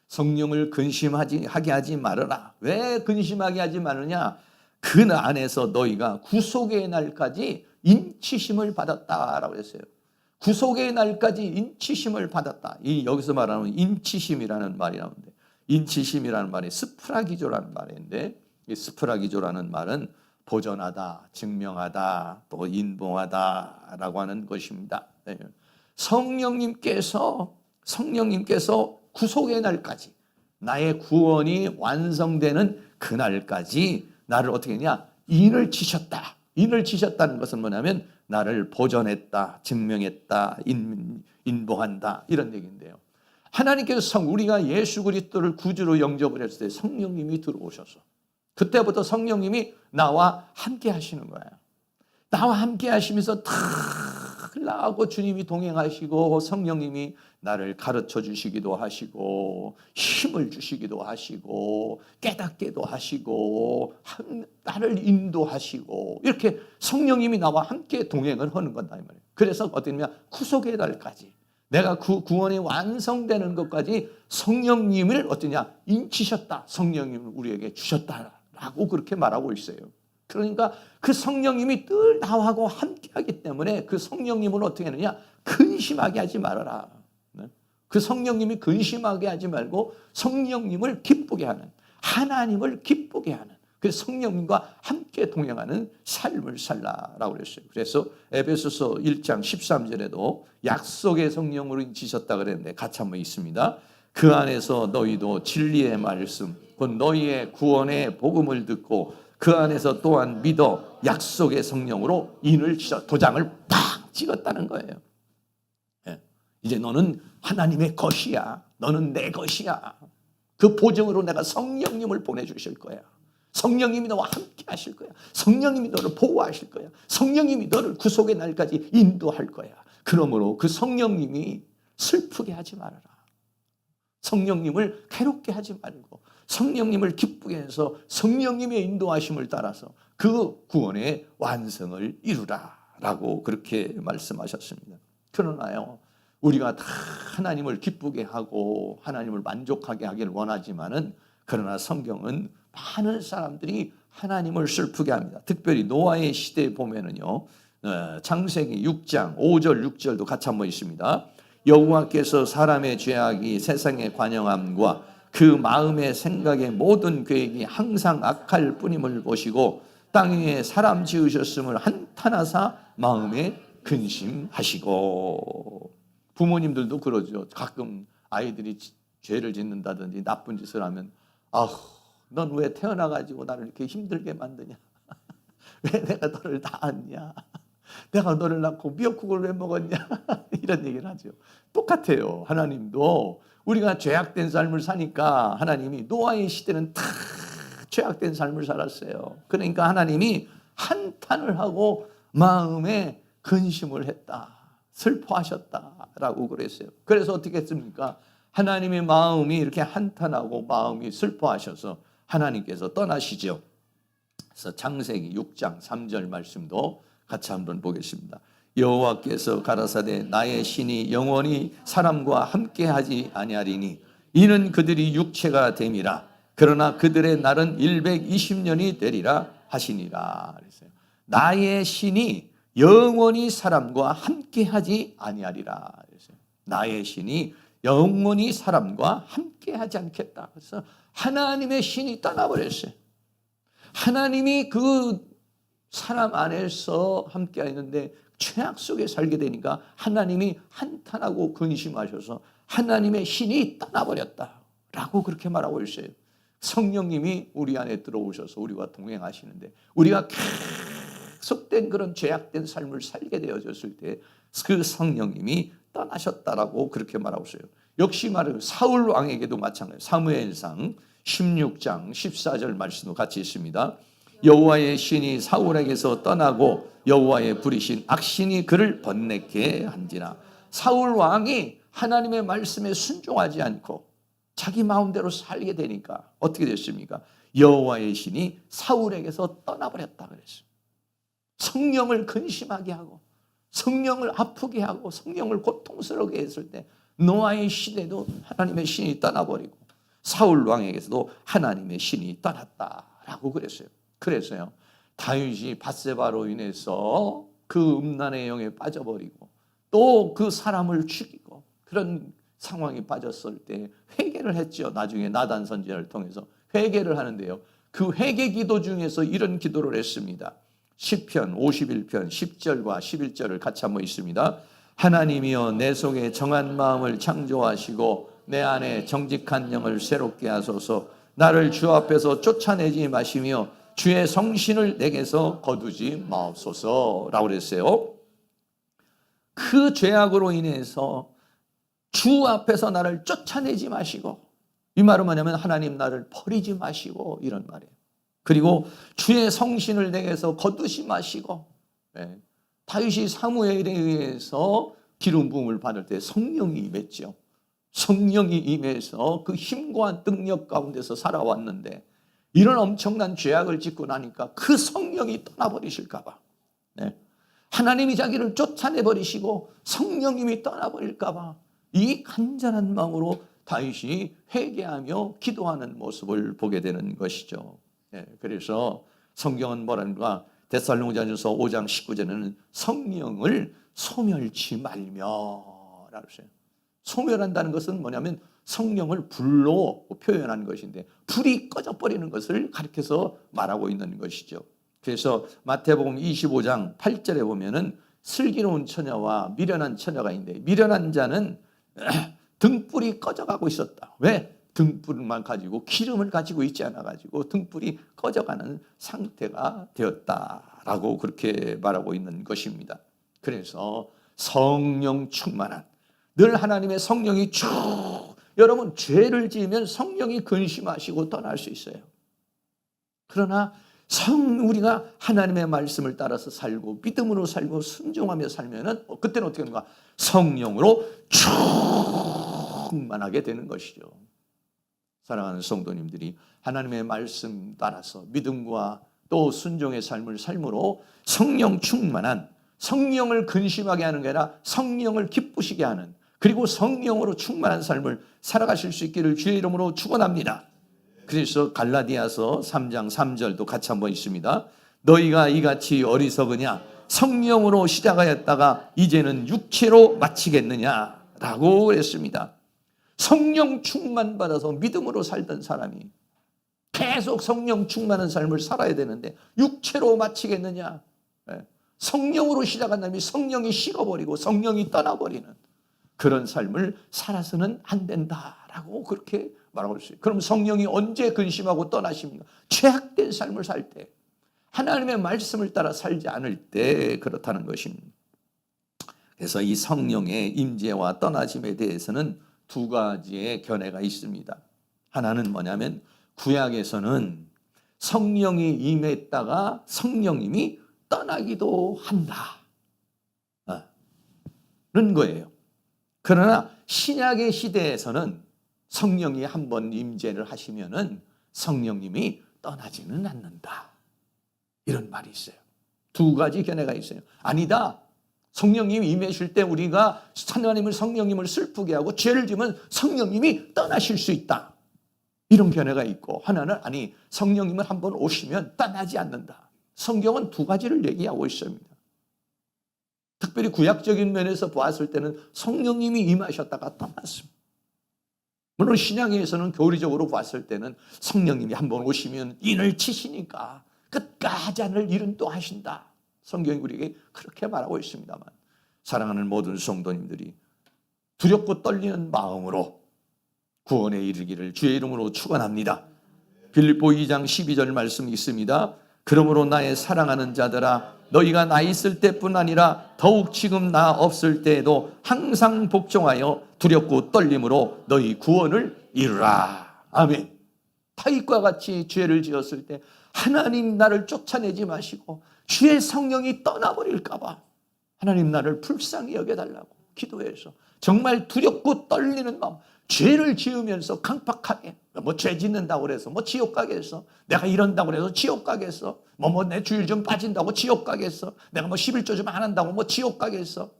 Speaker 1: 성령을 근심하게 하지 말아라. 왜 근심하게 하지 말느냐? 그 안에서 너희가 구속의 날까지 인치심을 받았다라고 했어요. 구속의 날까지 인치심을 받았다. 이 여기서 말하는 인치심이라는 말이 나오는데, 인치심이라는 말이 스프라기조라는 말인데, 이 스프라기조라는 말은 보존하다, 증명하다, 또 인봉하다라고 하는 것입니다. 성령님께서 구속의 날까지, 나의 구원이 완성되는 그 날까지 나를 어떻게 했냐? 인을 치셨다. 인을 치셨다는 것은 뭐냐면 나를 보존했다, 증명했다, 인봉한다, 이런 얘기인데요. 하나님께서 우리가 예수 그리스도를 구주로 영접을 했을 때 성령님이 들어오셔서 그때부터 성령님이 나와 함께 하시는 거예요. 나와 함께 하시면서 다 나하고 주님이 동행하시고 성령님이 나를 가르쳐 주시기도 하시고 힘을 주시기도 하시고 깨닫게도 하시고 나를 인도하시고 이렇게 성령님이 나와 함께 동행을 하는 거다 이 말이에요. 그래서 어떠냐? 구속의 날까지 내가 그 구원이 완성되는 것까지 성령님을 어떠냐? 인치셨다. 성령님을 우리에게 주셨다라고 그렇게 말하고 있어요. 그러니까 그 성령님이 늘 나하고 함께하기 때문에 그 성령님은 어떻게 하느냐? 근심하게 하지 말아라. 그 성령님이 근심하게 하지 말고 성령님을 기쁘게 하는, 하나님을 기쁘게 하는, 그 성령님과 함께 동행하는 삶을 살라라고 그랬어요. 그래서 에베소서 1장 13절에도 약속의 성령으로 인치셨다 그랬는데 같이 한번 있습니다. 그 안에서 너희도 진리의 말씀, 곧 너희의 구원의 복음을 듣고 그 안에서 또한 믿어 약속의 성령으로 인을 치셔 도장을 팍 찍었다는 거예요. 이제 너는 하나님의 것이야. 너는 내 것이야. 그 보증으로 내가 성령님을 보내주실 거야. 성령님이 너와 함께 하실 거야. 성령님이 너를 보호하실 거야. 성령님이 너를 구속의 날까지 인도할 거야. 그러므로 그 성령님이 슬프게 하지 말아라. 성령님을 괴롭게 하지 말고 성령님을 기쁘게 해서 성령님의 인도하심을 따라서 그 구원의 완성을 이루라라고 그렇게 말씀하셨습니다. 그러나요, 우리가 다 하나님을 기쁘게 하고 하나님을 만족하게 하길 원하지만은 그러나 성경은 많은 사람들이 하나님을 슬프게 합니다. 특별히 노아의 시대에 보면은요, 창세기 6장 5절 6절도 같이 한번 있습니다. 여호와께서 사람의 죄악이 세상의 관영함과 그 마음의 생각의 모든 계획이 항상 악할 뿐임을 보시고 땅 위에 사람 지으셨음을 한탄하사 마음에 근심하시고. 부모님들도 그러죠. 가끔 아이들이 죄를 짓는다든지 나쁜 짓을 하면 넌 왜 태어나가지고 나를 이렇게 힘들게 만드냐? 왜 내가 너를 낳았냐? 내가 너를 낳고 미역국을 왜 먹었냐? 이런 얘기를 하죠. 똑같아요. 하나님도 우리가 죄악된 삶을 사니까 하나님이 노아의 시대는 다 죄악된 삶을 살았어요. 그러니까 하나님이 한탄을 하고 마음에 근심을 했다. 슬퍼하셨다라고 그랬어요. 그래서 어떻게 했습니까? 하나님의 마음이 이렇게 한탄하고 마음이 슬퍼하셔서 하나님께서 떠나시죠. 그래서 창세기 6장 3절 말씀도 같이 한번 보겠습니다. 여호와께서 가라사대 나의 신이 영원히 사람과 함께하지 아니하리니 이는 그들이 육체가 됨이라. 그러나 그들의 날은 120년이 되리라 하시니라. 그랬어요. 나의 신이 영원히 사람과 함께하지 아니하리라. 그랬어요. 나의 신이 영원히 사람과 함께하지 않겠다. 그래서 하나님의 신이 떠나버렸어요. 하나님이 그 사람 안에서 함께하는데 죄악 속에 살게 되니까 하나님이 한탄하고 근심하셔서 하나님의 신이 떠나버렸다. 라고 그렇게 말하고 있어요. 성령님이 우리 안에 들어오셔서 우리와 동행하시는데 우리가 계속된 그런 죄악된 삶을 살게 되어졌을 때 그 성령님이 떠나셨다라고 그렇게 말하고 있어요. 역시 말해요. 사울 왕에게도 마찬가지예요. 사무엘상 16장 14절 말씀도 같이 있습니다. 여호와의 신이 사울에게서 떠나고 여호와의 부리신 악신이 그를 번뇌케 한지라. 사울 왕이 하나님의 말씀에 순종하지 않고 자기 마음대로 살게 되니까 어떻게 됐습니까? 여호와의 신이 사울에게서 떠나버렸다 그랬어요. 성령을 근심하게 하고 성령을 아프게 하고 성령을 고통스럽게 했을 때 노아의 시대도 하나님의 신이 떠나버리고 사울 왕에게서도 하나님의 신이 떠났다라고 그랬어요. 그래서요, 다윗이 밧세바로 인해서 그 음란의 영에 빠져버리고 또 그 사람을 죽이고 그런 상황이 빠졌을 때 회개를 했죠. 나중에 나단 선지자를 통해서 회개를 하는데요, 그 회개 기도 중에서 이런 기도를 했습니다. 시편 51편 10절과 11절을 같이 한번 읽습니다. 하나님이여 내 속에 정한 마음을 창조하시고 내 안에 정직한 영을 새롭게 하소서. 나를 주 앞에서 쫓아내지 마시며 주의 성신을 내게서 거두지 마옵소서 라고 그랬어요. 그 죄악으로 인해서 주 앞에서 나를 쫓아내지 마시고, 이 말은 뭐냐면 하나님 나를 버리지 마시고 이런 말이에요. 그리고 주의 성신을 내게서 거두지 마시고, 다윗이 사무엘에 의해서 기름 부음을 받을 때 성령이 임했죠. 성령이 임해서 그 힘과 능력 가운데서 살아왔는데 이런 엄청난 죄악을 짓고 나니까 그 성령이 떠나버리실까 봐, 하나님이 자기를 쫓아내버리시고 성령님이 떠나버릴까 봐 이 간절한 마음으로 다윗이 회개하며 기도하는 모습을 보게 되는 것이죠. 그래서 성경은 뭐라는가? 데살로니가전서 5장 19절에는 성령을 소멸치 말며 라고 했어요. 소멸한다는 것은 뭐냐면 성령을 불로 표현한 것인데 불이 꺼져버리는 것을 가리켜서 말하고 있는 것이죠. 그래서 마태복음 25장 8절에 보면은 슬기로운 처녀와 미련한 처녀가 있는데 미련한 자는 등불이 꺼져가고 있었다. 왜? 등불만 가지고 기름을 가지고 있지 않아가지고 등불이 꺼져가는 상태가 되었다라고 그렇게 말하고 있는 것입니다. 그래서 성령 충만한, 늘 하나님의 성령이 쭉, 여러분 죄를 지으면 성령이 근심하시고 떠날 수 있어요. 그러나 우리가 하나님의 말씀을 따라서 살고 믿음으로 살고 순종하며 살면은 그때는 어떻게 하는가? 성령으로 충만하게 되는 것이죠. 사랑하는 성도님들이 하나님의 말씀 따라서 믿음과 또 순종의 삶을 삶으로 성령 충만한, 성령을 근심하게 하는 게 아니라 성령을 기쁘시게 하는, 그리고 성령으로 충만한 삶을 살아가실 수 있기를 주의 이름으로 축원합니다. 그래서 갈라디아서 3장 3절도 같이 한번 있습니다. 너희가 이같이 어리석으냐? 성령으로 시작하였다가 이제는 육체로 마치겠느냐라고 했습니다. 성령 충만 받아서 믿음으로 살던 사람이 계속 성령 충만한 삶을 살아야 되는데 육체로 마치겠느냐? 성령으로 시작한 사람이 성령이 식어버리고 성령이 떠나버리는 그런 삶을 살아서는 안 된다라고 그렇게 말하고 있어요. 그럼 성령이 언제 근심하고 떠나십니까? 죄악된 삶을 살 때, 하나님의 말씀을 따라 살지 않을 때 그렇다는 것입니다. 그래서 이 성령의 임재와 떠나심에 대해서는 두 가지의 견해가 있습니다. 하나는 뭐냐면 구약에서는 성령이 임했다가 성령님이 떠나기도 한다는 거예요. 그러나 신약의 시대에서는 성령이 한번 임재를 하시면은 성령님이 떠나지는 않는다. 이런 말이 있어요. 두 가지 견해가 있어요. 아니다. 성령님이 임하실 때 우리가 하나님을 성령님을 슬프게 하고 죄를 지으면 성령님이 떠나실 수 있다. 이런 견해가 있고, 하나는 아니, 성령님은 한번 오시면 떠나지 않는다. 성경은 두 가지를 얘기하고 있습니다. 특별히 구약적인 면에서 보았을 때는 성령님이 임하셨다가 떠났습니다. 물론 신약에서는 교리적으로 봤을 때는 성령님이 한번 오시면 인을 치시니까 끝까지 않을 일은 또 하신다. 성경이 우리에게 그렇게 말하고 있습니다만, 사랑하는 모든 성도님들이 두렵고 떨리는 마음으로 구원에 이르기를 주의 이름으로 축원합니다. 빌립보 2장 12절 말씀이 있습니다. 그러므로 나의 사랑하는 자들아, 너희가 나 있을 때뿐 아니라 더욱 지금 나 없을 때에도 항상 복종하여 두렵고 떨림으로 너희 구원을 이루라. 아멘. 다윗과 같이 죄를 지었을 때 하나님 나를 쫓아내지 마시고 주의 성령이 떠나버릴까 봐 하나님 나를 불쌍히 여겨달라고 기도해서 정말 두렵고 떨리는 마음, 죄를 지으면서 강팍하게 죄 짓는다고 그래서 지옥 가겠어, 내가 이런다고 그래서 지옥 가겠어, 내 주일 좀 빠진다고 지옥 가겠어, 내가 11조 좀 안 한다고 지옥 가겠어,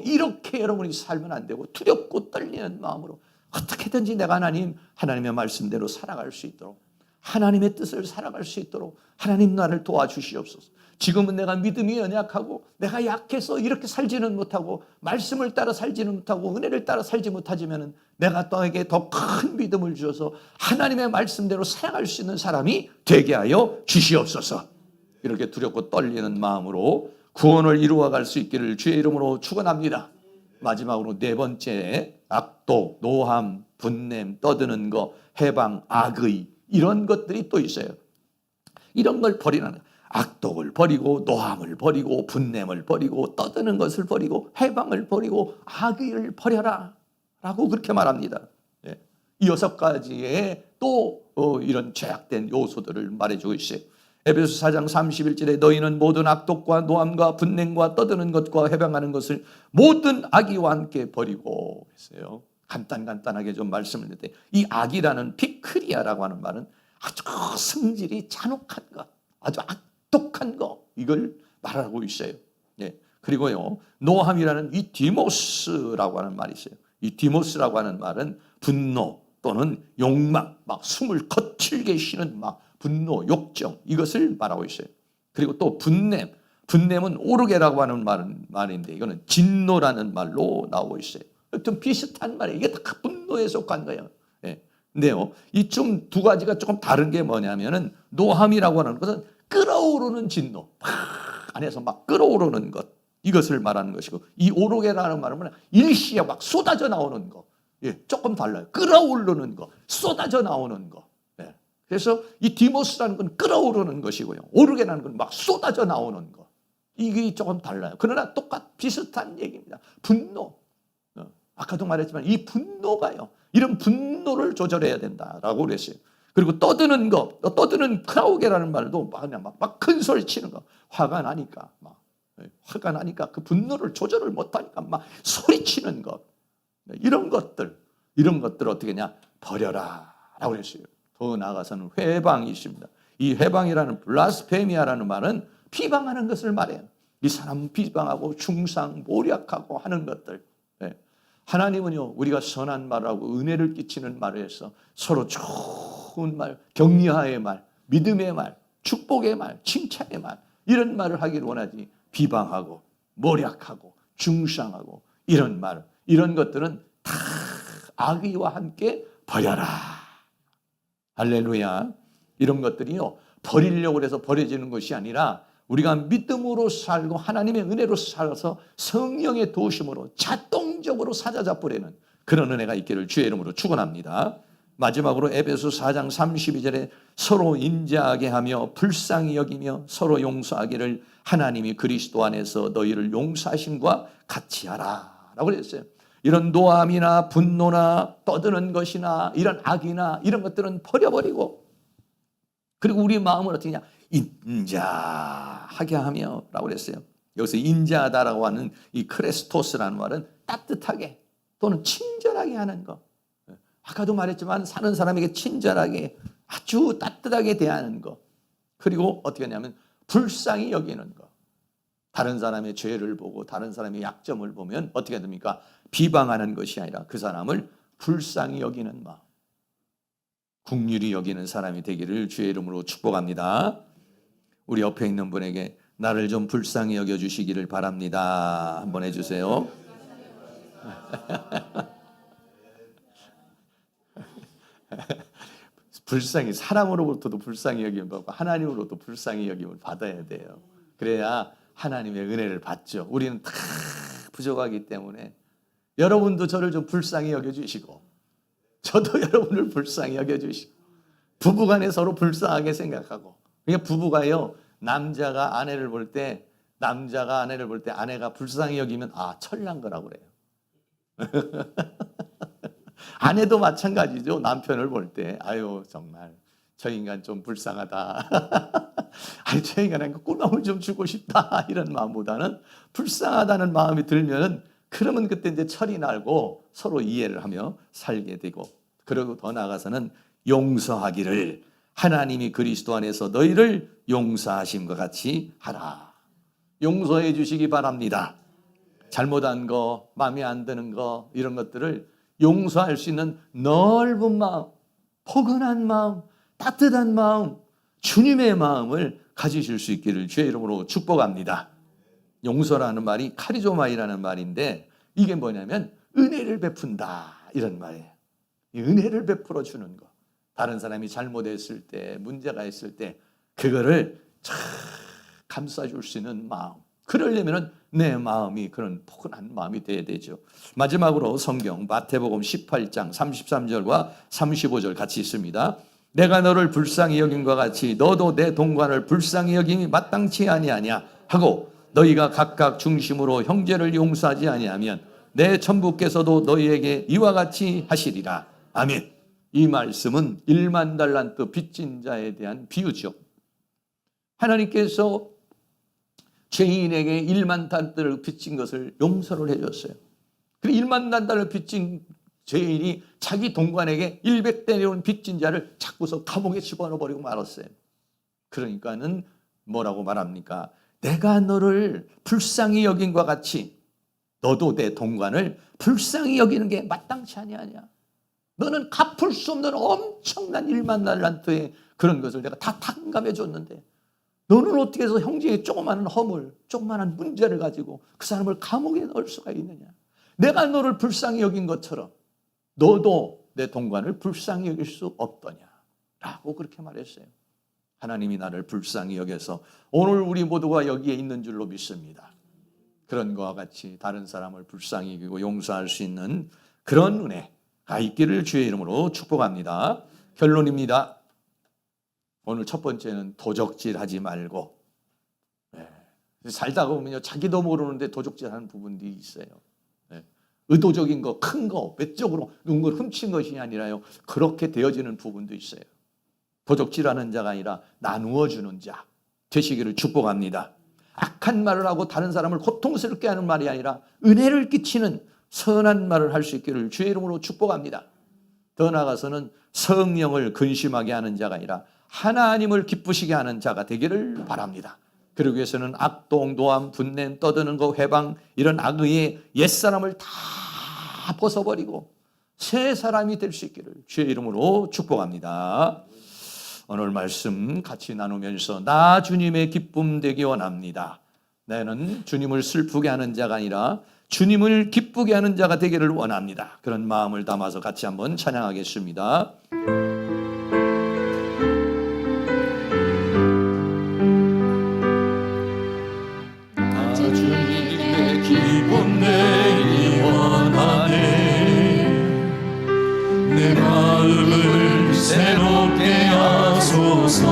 Speaker 1: 이렇게 여러분이 살면 안 되고 두렵고 떨리는 마음으로 어떻게든지 내가 하나님의 말씀대로 살아갈 수 있도록, 하나님의 뜻을 살아갈 수 있도록 하나님 나를 도와주시옵소서. 지금은 내가 믿음이 연약하고 내가 약해서 이렇게 살지는 못하고 말씀을 따라 살지는 못하고 은혜를 따라 살지 못하지만 내가 너에게 더 큰 믿음을 주어서 하나님의 말씀대로 살아갈 수 있는 사람이 되게 하여 주시옵소서. 이렇게 두렵고 떨리는 마음으로 구원을 이루어갈 수 있기를 주의 이름으로 축원합니다. 마지막으로 네 번째, 악독, 노함, 분냄, 떠드는 것, 해방, 악의, 이런 것들이 또 있어요. 이런 걸 버리는, 악독을 버리고 노함을 버리고 분냄을 버리고 떠드는 것을 버리고 해방을 버리고 악의를 버려라 라고 그렇게 말합니다. 이 6가지의 또 이런 죄악된 요소들을 말해주고 있어요. 에베소 4장 31절에 너희는 모든 악독과 노함과 분냄과 떠드는 것과 해방하는 것을 모든 악의와 함께 버리고 했어요. 간단하게 좀 말씀을 드렸는데, 이 악이라는 피크리아라고 하는 말은 아주 성질이 잔혹한 것, 아주 악독한 것, 이걸 말하고 있어요. 그리고요, 노함이라는 이 디모스라고 하는 말이 있어요. 이 디모스라고 하는 말은 분노 또는 욕망, 숨을 거칠게 쉬는 분노, 욕정, 이것을 말하고 있어요. 그리고 또 분냄, 분냄은 오르게라고 하는 말인데 이거는 진노라는 말로 나오고 있어요. 좀 비슷한 말이에요. 이게 다 분노에 속한 거예요. 근데요, 이 좀 두 가지가 조금 다른 게 뭐냐면은 노함이라고 하는 것은 끓어오르는 진노, 안에서 끓어오르는 것, 이것을 말하는 것이고, 이 오르게라는 말은 일시에 쏟아져 나오는 거, 조금 달라요. 끓어오르는 거, 쏟아져 나오는 거. 그래서 이 디모스라는 건 끓어오르는 것이고요, 오르게라는 건 쏟아져 나오는 거, 이게 조금 달라요. 그러나 비슷한 얘기입니다. 분노. 아까도 말했지만 이 분노가요, 이런 분노를 조절해야 된다라고 그랬어요. 그리고 떠드는 거, 떠드는 크라우게라는 말도 그냥 큰 소리 치는 거, 화가 나니까 그 분노를 조절을 못하니까 소리치는 것, 이런 것들 어떻게 했냐, 버려라라고 그랬어요. 더 나아가서는 회방이 있습니다. 이 회방이라는 블라스페미아라는 말은 비방하는 것을 말해요. 이 사람 비방하고 중상, 모략하고 하는 것들. 하나님은요, 우리가 선한 말하고 은혜를 끼치는 말을 해서 서로 좋은 말, 격려의 말, 믿음의 말, 축복의 말, 칭찬의 말, 이런 말을 하기를 원하지, 비방하고 모략하고 중상하고 이런 말, 이런 것들은 다 악의와 함께 버려라. 할렐루야. 이런 것들이요, 버리려고 해서 버려지는 것이 아니라 우리가 믿음으로 살고 하나님의 은혜로 살아서 성령의 도우심으로 자동적으로 사자잡으려는 그런 은혜가 있기를 주의 이름으로 축원합니다. 마지막으로 에베소 4장 32절에 서로 인자하게 하며 불쌍히 여기며 서로 용서하기를 하나님이 그리스도 안에서 너희를 용서하심과 같이 하라 라고 그랬어요. 이런 노함이나 분노나 떠드는 것이나 이런 악이나 이런 것들은 버려버리고, 그리고 우리 마음을 어떻게 하냐, 인자하게 하며 라고 그랬어요. 여기서 인자하다라고 하는 이 크레스토스라는 말은 따뜻하게 또는 친절하게 하는 것. 아까도 말했지만 사는 사람에게 친절하게 아주 따뜻하게 대하는 것. 그리고 어떻게 하냐면 불쌍히 여기는 것. 다른 사람의 죄를 보고 다른 사람의 약점을 보면 어떻게 됩니까? 비방하는 것이 아니라 그 사람을 불쌍히 여기는 마음, 긍휼히 여기는 사람이 되기를 주의 이름으로 축복합니다. 우리 옆에 있는 분에게 나를 좀 불쌍히 여겨주시기를 바랍니다. 한번 해주세요. 불쌍히, 사람으로부터도 불쌍히 여김을 받고 하나님으로부터 불쌍히 여김을 받아야 돼요. 그래야 하나님의 은혜를 받죠. 우리는 다 부족하기 때문에 여러분도 저를 좀 불쌍히 여겨주시고 저도 여러분을 불쌍히 여겨주시고 부부간에 서로 불쌍하게 생각하고. 그러니까 부부가요, 남자가 아내를 볼 때 아내가 불쌍히 여기면 천난 거라고 그래요. 아내도 마찬가지죠. 남편을 볼 때 아유 정말 저 인간 좀 불쌍하다. 아유 저 인간한테 꿀밤을 좀 주고 싶다. 이런 마음보다는 불쌍하다는 마음이 들면은 그러면 그때 이제 철이 나고 서로 이해를 하며 살게 되고, 그리고 더 나아가서는 용서하기를 하나님이 그리스도 안에서 너희를 용서하심과 같이 하라. 용서해 주시기 바랍니다. 잘못한 거, 마음에 안 드는 거, 이런 것들을 용서할 수 있는 넓은 마음, 포근한 마음, 따뜻한 마음, 주님의 마음을 가지실 수 있기를 주의 이름으로 축복합니다. 용서라는 말이 카리조마이라는 말인데, 이게 뭐냐면 은혜를 베푼다 이런 말이에요. 은혜를 베풀어 주는 거. 다른 사람이 잘못했을 때, 문제가 있을 때 그거를 참 감싸줄 수 있는 마음. 그러려면 내 마음이 그런 포근한 마음이 돼야 되죠. 마지막으로 성경 마태복음 18장 33절과 35절 같이 있습니다. 내가 너를 불쌍히 여김과 같이 너도 내 동관을 불쌍히 여김이 마땅치 아니하냐 하고 너희가 각각 중심으로 형제를 용서하지 아니하면 내 천부께서도 너희에게 이와 같이 하시리라. 아멘. 이 말씀은 1만 달란트 빚진 자에 대한 비유죠. 하나님께서 죄인에게 1만 달란트를 빚진 것을 용서를 해줬어요. 그리고 1만 달란트를 빚진 죄인이 자기 동관에게 100대내온 빚진 자를 잡고서 감옥에 집어넣어버리고 말았어요. 그러니까는 뭐라고 말합니까? 내가 너를 불쌍히 여긴과 같이 너도 내 동관을 불쌍히 여기는 게 마땅치 아니하냐. 너는 갚을 수 없는 엄청난 1만 달란트의 그런 것을 내가 다 탕감해 줬는데 너는 어떻게 해서 형제의 조그마한 허물, 조그마한 문제를 가지고 그 사람을 감옥에 넣을 수가 있느냐. 내가 너를 불쌍히 여긴 것처럼 너도 내 동관을 불쌍히 여길 수 없더냐 라고 그렇게 말했어요. 하나님이 나를 불쌍히 여겨서 오늘 우리 모두가 여기에 있는 줄로 믿습니다. 그런 것과 같이 다른 사람을 불쌍히 여기고 용서할 수 있는 그런 은혜가 있기를 주의 이름으로 축복합니다. 결론입니다. 오늘 첫 번째는 도적질하지 말고, 살다가 보면요 자기도 모르는데 도적질하는 부분들이 있어요. 의도적인 거, 큰 거, 외적으로 누군가를 훔친 것이 아니라요 그렇게 되어지는 부분도 있어요. 도적질하는 자가 아니라 나누어 주는 자 되시기를 축복합니다. 악한 말을 하고 다른 사람을 고통스럽게 하는 말이 아니라 은혜를 끼치는 선한 말을 할 수 있기를 주의 이름으로 축복합니다. 더 나아가서는 성령을 근심하게 하는 자가 아니라 하나님을 기쁘시게 하는 자가 되기를 바랍니다. 그러기 위해서는 악동, 도함, 분냄, 떠드는 거, 회방 이런 악의의 옛사람을 다 벗어버리고 새 사람이 될 수 있기를 주의 이름으로 축복합니다. 오늘 말씀 같이 나누면서 나 주님의 기쁨 되기 원합니다. 나는 주님을 슬프게 하는 자가 아니라 주님을 기쁘게 하는 자가 되기를 원합니다. 그런 마음을 담아서 같이 한번 찬양하겠습니다. 나 주님의 기쁨 되기 원하네. 내 마음을 새롭게 하소서.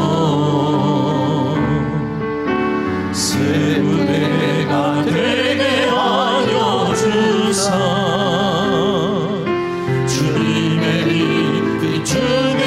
Speaker 1: 새 무대가 되게 하여 주사. 주님의 빛 비추며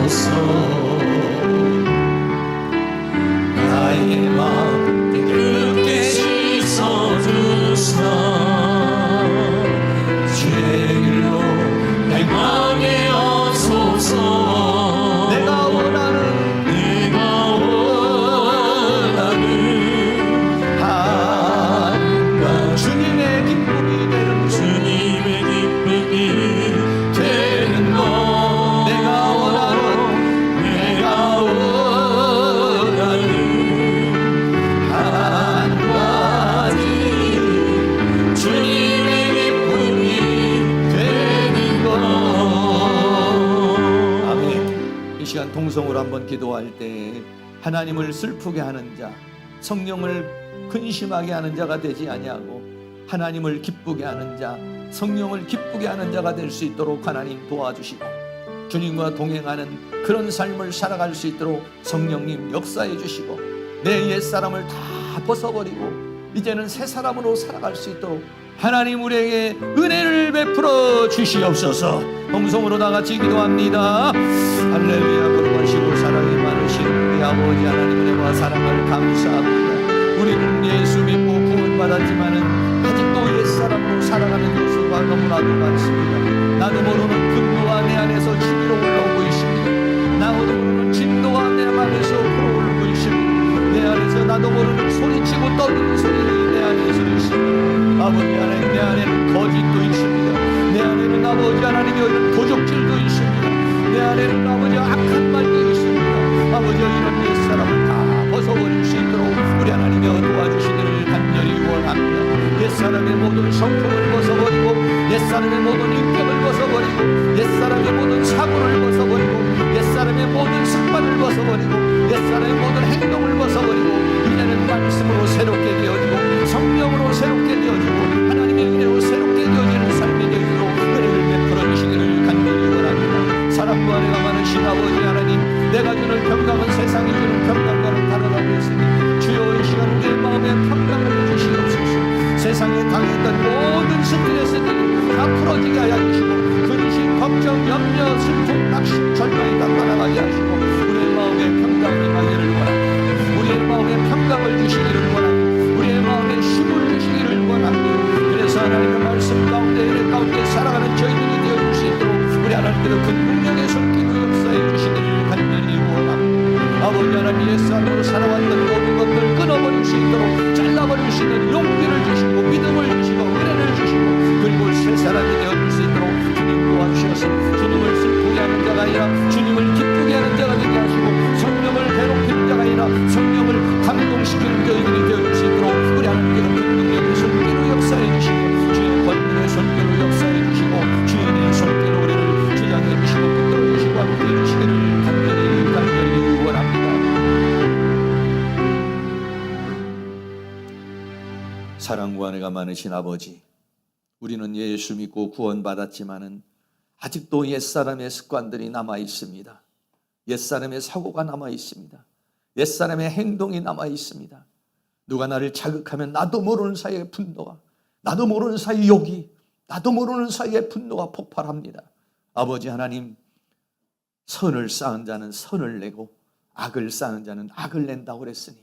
Speaker 1: 주시옵소서. 나의 마음 뜨겁게 씻어주사 주의 길로 행하게 하소서. 내가 원하는 하나님과 주님의 기쁨이 되는 것. 내가 원하는 한 가지 주님의 기쁨이 되는 것. 아멘. 이 시간 동성으로 한번 기도할 때 하나님을 슬프게 하는 자, 성령을 근심하게 하는 자가 되지 아니하고 하나님을 기쁘게 하는 자, 성령을 기쁘게 하는 자가 될 수 있도록 하나님 도와주시고 주님과 동행하는 그런 삶을 살아갈 수 있도록 성령님 역사해 주시고 내 옛사람을 다 벗어버리고 이제는 새 사람으로 살아갈 수 있도록 하나님 우리에게 은혜를 베풀어 주시옵소서. 동성으로 다 같이 기도합니다. 할렐루야. 거룩하시고 사랑이 많으신 우리 아버지 하나님 은혜와 사랑을 감사합니다. 우리는 예수 믿고 구원받았지만은 아직도 옛사람으로 살아가는 요소가 너무나도 많습니다. 나도 모르는 분노가 내 안에서 치밀어 올라오고 있습니다. 나도 모르는 진노가 내 안에서 불어오르고 있습니다. 내 안에서 나도 모르는 소리치고 떠드는 소리가 내 안에서 있습니다. 아버지 하나님, 내 안에는 거짓도 있습니다. 내 안에는 아버지 하나님이 이런 도적질도 있습니다. 내 안에는 아버지 악한 말도 있습니다. 아버지 이런 옛사람을 다 벗어버릴 수 있도록 우리 하나님이 도와주시기를 간절히 원합니다. 옛사람의 모든 성품을 벗어버리고 옛사람의 모든 인격을 벗어버리고 옛사람의 모든 사고를 벗어버리고 옛사람의 모든 습관을 벗어버리고 옛사람의 모든 행동을 벗어버리고 이제는 말씀으로 새롭게 되어지고 성령으로 새롭게 되어지고 하나님의 은혜로 새롭게 되어지는 삶이 되도록 은혜를 베풀어 주시기를 간절히 원합니다. 사랑과 은혜가 많으신 아버지 하나님, 내가 주는 평강은 세상이 주는 평강과는 다르다고 했으니 주여 이 시간 우리의 마음에 평강을 주시옵소서. 세상에 당했던 모든 스트레스들이 다 풀어지게 하여 주시고 근심, 걱정, 염려, 슬픔, 낙심, 절망이 다 떠나가게 하시고 우리의 마음에 평강이 임하기를 원합니다. 우리의 마음에 평강을 주시기를 원합니다. 우리의 마음에 힘을 주시기를 원합니다. 그래서 하나님의 말씀 가운데 은혜 가운데 살아가는 저희들이 되어줄 수 있도록 우리 하나님께서 그 능력의 손길로 역사해 주시기를 간절히 원합니다. 아버지 하나님, 옛사람으로 살아왔던 모든 것들 끊어버릴 수 있도록 잘라버릴 수 있는 용기를 주시고 믿음을 주시고 은혜를 주시고 그리고 새 사람이 되어줄 수 있도록 주님 도와주셔서 주님을 슬프게 하는 자가 아니라 주님을 기쁘게 하는 자가 되게 하시고 성령을 괴롭히는 자가 아니라 성령을 감동시키는 저희들이 되어줄 수 있도록 우리 하나님께서 그 능력의 손길로 역사해 주시고 주의 권능의 손길로 역사해 주시고 주의 은혜의 손길로 우리를 주장해 주시고 붙들어 주시고 함께해 주시기를 간절히 원합니다. 사랑과 은혜가 많으신 아버지, 우리는 예수 믿고 구원받았지만은 아직도 옛사람의 습관들이 남아 있습니다. 옛사람의 사고가 남아 있습니다. 옛사람의 행동이 남아 있습니다. 누가 나를 자극하면 나도 모르는 사이에 분노가, 나도 모르는 사이에 욕이, 나도 모르는 사이에 분노가 폭발합니다. 아버지 하나님, 선을 쌓은 자는 선을 내고 악을 쌓은 자는 악을 낸다고 그랬으니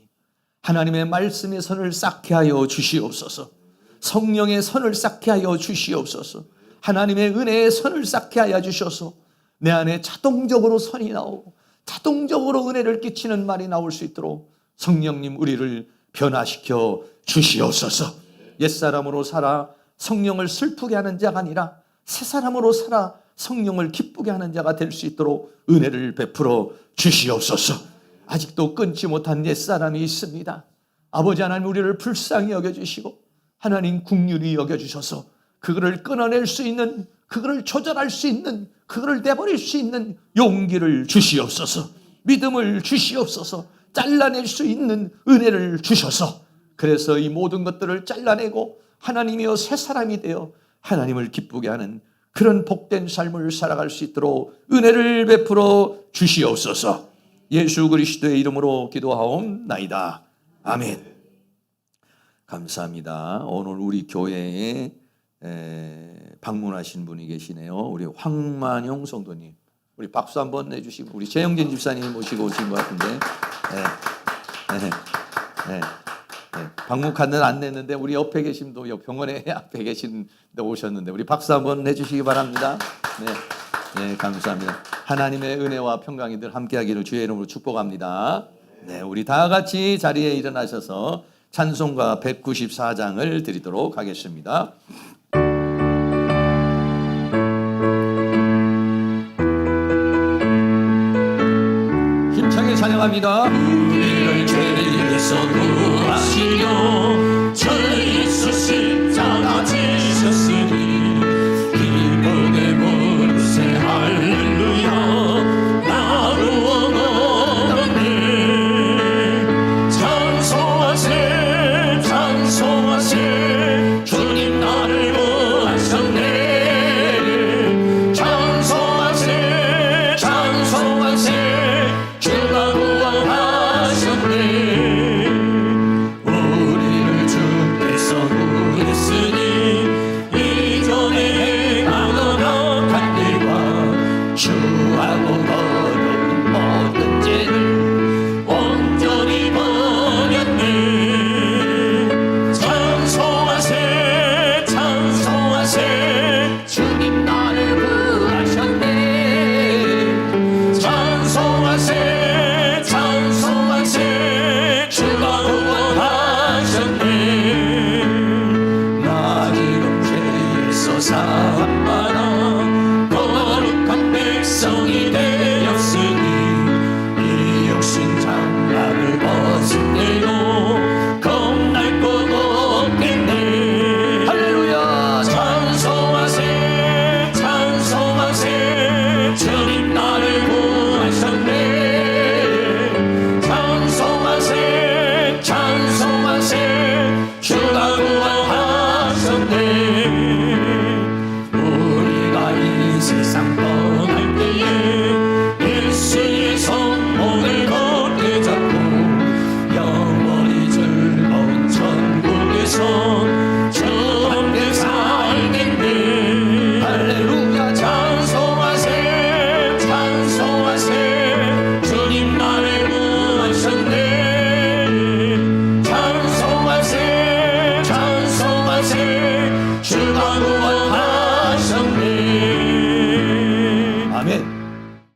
Speaker 1: 하나님의 말씀의 선을 쌓게 하여 주시옵소서. 성령의 선을 쌓게 하여 주시옵소서. 하나님의 은혜의 선을 쌓게 하여 주셔서 내 안에 자동적으로 선이 나오고 자동적으로 은혜를 끼치는 말이 나올 수 있도록 성령님 우리를 변화시켜 주시옵소서. 옛사람으로 살아 성령을 슬프게 하는 자가 아니라 새사람으로 살아 성령을 기쁘게 하는 자가 될 수 있도록 은혜를 베풀어 주시옵소서. 아직도 끊지 못한 옛사람이 있습니다. 아버지 하나님, 우리를 불쌍히 여겨주시고 하나님 긍휼히 여겨주셔서 그거를 끊어낼 수 있는, 그거를 조절할 수 있는, 그거를 내버릴 수 있는 용기를 주시옵소서. 믿음을 주시옵소서. 잘라낼 수 있는 은혜를 주셔서 그래서 이 모든 것들을 잘라내고 하나님이여 새 사람이 되어 하나님을 기쁘게 하는 그런 복된 삶을 살아갈 수 있도록 은혜를 베풀어 주시옵소서. 예수 그리스도의 이름으로 기도하옵나이다. 아멘. 감사합니다. 오늘 우리 교회에 방문하신 분이 계시네요. 우리 황만용 성도님. 우리 박수 한번 내주시고 우리 최영진 집사님 모시고 오신 것 같은데 방문 카드는 안 냈는데 우리 옆에 계신 분 병원에 앞에 계신 데 오셨는데 우리 박수 한번 해주시기 바랍니다. 네, 감사합니다. 하나님의 은혜와 평강이 늘 함께하기를 주의 이름으로 축복합니다. 네, 우리 다 같이 자리에 일어나셔서 찬송가 194장을 드리도록 하겠습니다. 힘차게 찬양합니다.